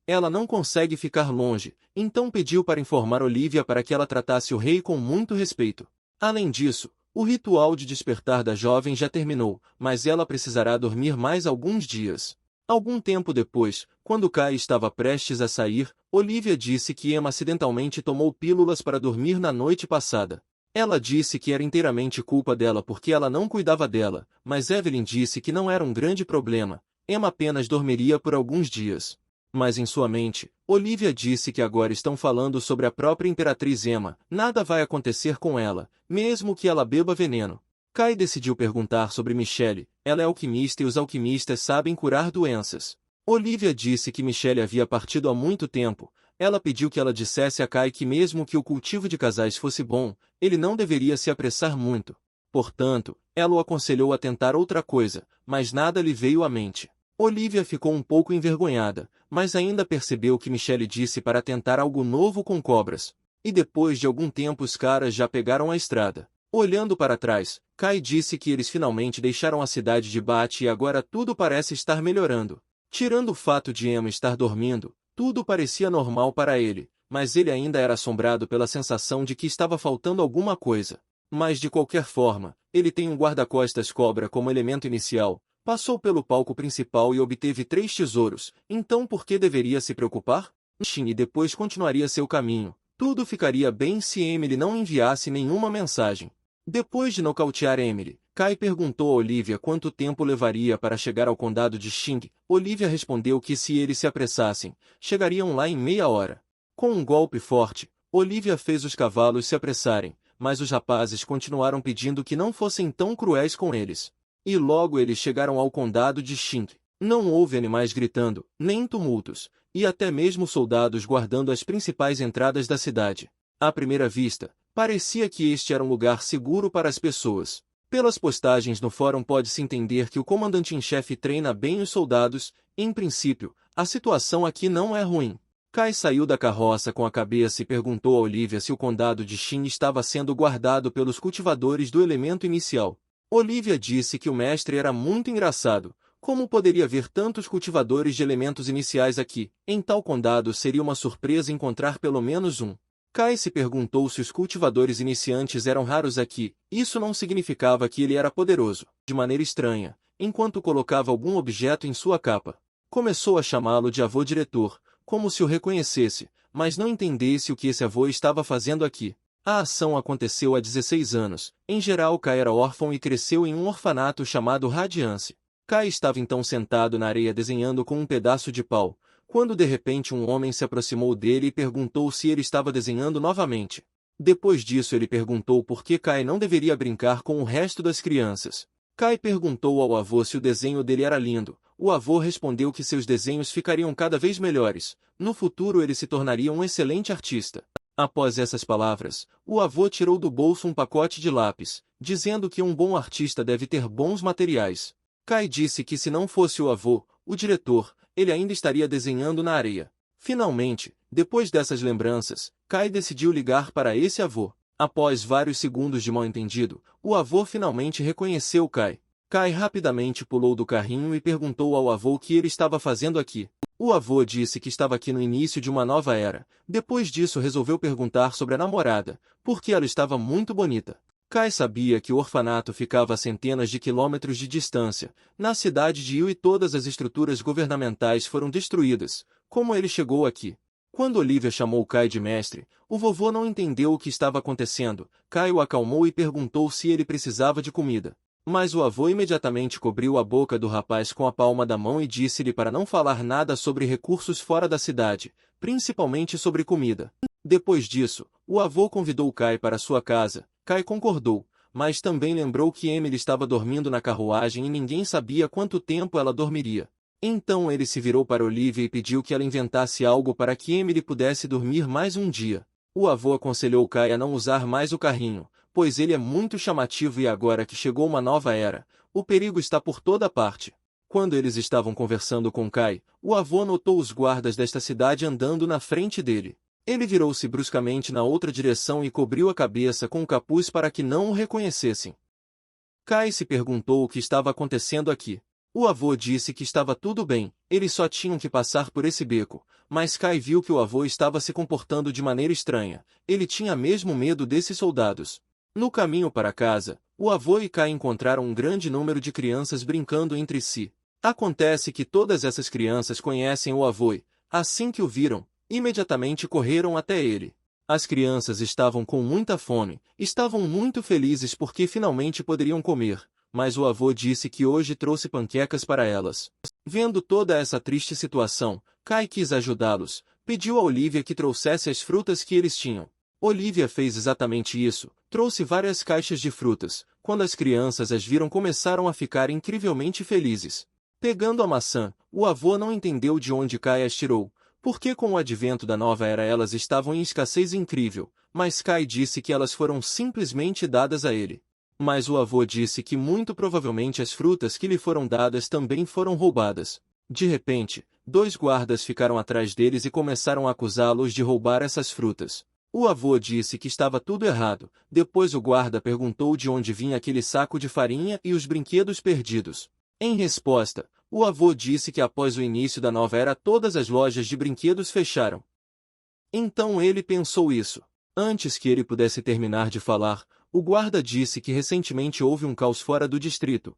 ela não consegue ficar longe, então pediu para informar Olivia para que ela tratasse o rei com muito respeito. Além disso, o ritual de despertar da jovem já terminou, mas ela precisará dormir mais alguns dias. Algum tempo depois, quando Kai estava prestes a sair, Olivia disse que Emma acidentalmente tomou pílulas para dormir na noite passada. Ela disse que era inteiramente culpa dela porque ela não cuidava dela, mas Evelyn disse que não era um grande problema, Emma apenas dormiria por alguns dias. Mas em sua mente, Olivia disse que agora estão falando sobre a própria Imperatriz Emma, nada vai acontecer com ela, mesmo que ela beba veneno. Kai decidiu perguntar sobre Michelle. Ela é alquimista e os alquimistas sabem curar doenças. Olivia disse que Michelle havia partido há muito tempo. Ela pediu que ela dissesse a Kai que mesmo que o cultivo de casais fosse bom, ele não deveria se apressar muito. Portanto, ela o aconselhou a tentar outra coisa, mas nada lhe veio à mente. Olivia ficou um pouco envergonhada, mas ainda percebeu que Michelle disse para tentar algo novo com cobras. E depois de algum tempo os caras já pegaram a estrada. Olhando para trás, Kai disse que eles finalmente deixaram a cidade de Bat e agora tudo parece estar melhorando. Tirando o fato de Emma estar dormindo, tudo parecia normal para ele, mas ele ainda era assombrado pela sensação de que estava faltando alguma coisa. Mas de qualquer forma, ele tem um guarda-costas cobra como elemento inicial, passou pelo palco principal e obteve 3 tesouros, então por que deveria se preocupar? E depois continuaria seu caminho. Tudo ficaria bem se Emily não enviasse nenhuma mensagem. Depois de nocautear Emily, Kai perguntou a Olivia quanto tempo levaria para chegar ao condado de Xing. Olivia respondeu que se eles se apressassem, chegariam lá em meia hora. Com um golpe forte, Olivia fez os cavalos se apressarem, mas os rapazes continuaram pedindo que não fossem tão cruéis com eles. E logo eles chegaram ao condado de Xing. Não houve animais gritando, nem tumultos, e até mesmo soldados guardando as principais entradas da cidade. À primeira vista, parecia que este era um lugar seguro para as pessoas. Pelas postagens no fórum pode-se entender que o comandante-em-chefe treina bem os soldados. Em princípio, a situação aqui não é ruim. Kai saiu da carroça com a cabeça e perguntou a Olivia se o condado de Shin estava sendo guardado pelos cultivadores do elemento inicial. Olivia disse que o mestre era muito engraçado. Como poderia ver tantos cultivadores de elementos iniciais aqui? Em tal condado seria uma surpresa encontrar pelo menos um. Kai se perguntou se os cultivadores iniciantes eram raros aqui. Isso não significava que ele era poderoso. De maneira estranha, enquanto colocava algum objeto em sua capa, começou a chamá-lo de avô-diretor, como se o reconhecesse, mas não entendesse o que esse avô estava fazendo aqui. A ação aconteceu há 16 anos. Em geral, Kai era órfão e cresceu em um orfanato chamado Radiance. Kai estava então sentado na areia desenhando com um pedaço de pau, quando de repente um homem se aproximou dele e perguntou se ele estava desenhando novamente. Depois disso ele perguntou por que Kai não deveria brincar com o resto das crianças. Kai perguntou ao avô se o desenho dele era lindo. O avô respondeu que seus desenhos ficariam cada vez melhores. No futuro ele se tornaria um excelente artista. Após essas palavras, o avô tirou do bolso um pacote de lápis, dizendo que um bom artista deve ter bons materiais. Kai disse que se não fosse o avô, o diretor, ele ainda estaria desenhando na areia. Finalmente, depois dessas lembranças, Kai decidiu ligar para esse avô. Após vários segundos de mal-entendido, o avô finalmente reconheceu Kai. Kai rapidamente pulou do carrinho e perguntou ao avô o que ele estava fazendo aqui. O avô disse que estava aqui no início de uma nova era. Depois disso resolveu perguntar sobre a namorada, porque ela estava muito bonita. Kai sabia que o orfanato ficava a centenas de quilômetros de distância. Na cidade de Yu e todas as estruturas governamentais foram destruídas. Como ele chegou aqui? Quando Olivia chamou Kai de mestre, o vovô não entendeu o que estava acontecendo. Kai o acalmou e perguntou se ele precisava de comida. Mas o avô imediatamente cobriu a boca do rapaz com a palma da mão e disse-lhe para não falar nada sobre recursos fora da cidade, principalmente sobre comida. Depois disso, o avô convidou Kai para sua casa. Kai concordou, mas também lembrou que Emily estava dormindo na carruagem e ninguém sabia quanto tempo ela dormiria. Então ele se virou para Olivia e pediu que ela inventasse algo para que Emily pudesse dormir mais um dia. O avô aconselhou Kai a não usar mais o carrinho, pois ele é muito chamativo e agora que chegou uma nova era, o perigo está por toda parte. Quando eles estavam conversando com Kai, o avô notou os guardas desta cidade andando na frente dele. Ele virou-se bruscamente na outra direção e cobriu a cabeça com o capuz para que não o reconhecessem. Kai se perguntou o que estava acontecendo aqui. O avô disse que estava tudo bem, eles só tinham que passar por esse beco, mas Kai viu que o avô estava se comportando de maneira estranha. Ele tinha mesmo medo desses soldados. No caminho para casa, o avô e Kai encontraram um grande número de crianças brincando entre si. Acontece que todas essas crianças conhecem o avô e, assim que o viram, imediatamente correram até ele. As crianças estavam com muita fome, estavam muito felizes porque finalmente poderiam comer, mas o avô disse que hoje trouxe panquecas para elas. Vendo toda essa triste situação, Kai quis ajudá-los, pediu a Olivia que trouxesse as frutas que eles tinham. Olivia fez exatamente isso, trouxe várias caixas de frutas. Quando as crianças as viram começaram a ficar incrivelmente felizes. Pegando a maçã, o avô não entendeu de onde Kai as tirou, porque com o advento da nova era elas estavam em escassez incrível, mas Kai disse que elas foram simplesmente dadas a ele. Mas o avô disse que muito provavelmente as frutas que lhe foram dadas também foram roubadas. De repente, 2 guardas ficaram atrás deles e começaram a acusá-los de roubar essas frutas. O avô disse que estava tudo errado. Depois o guarda perguntou de onde vinha aquele saco de farinha e os brinquedos perdidos. Em resposta, o avô disse que após o início da nova era todas as lojas de brinquedos fecharam. Então ele pensou isso. Antes que ele pudesse terminar de falar, o guarda disse que recentemente houve um caos fora do distrito,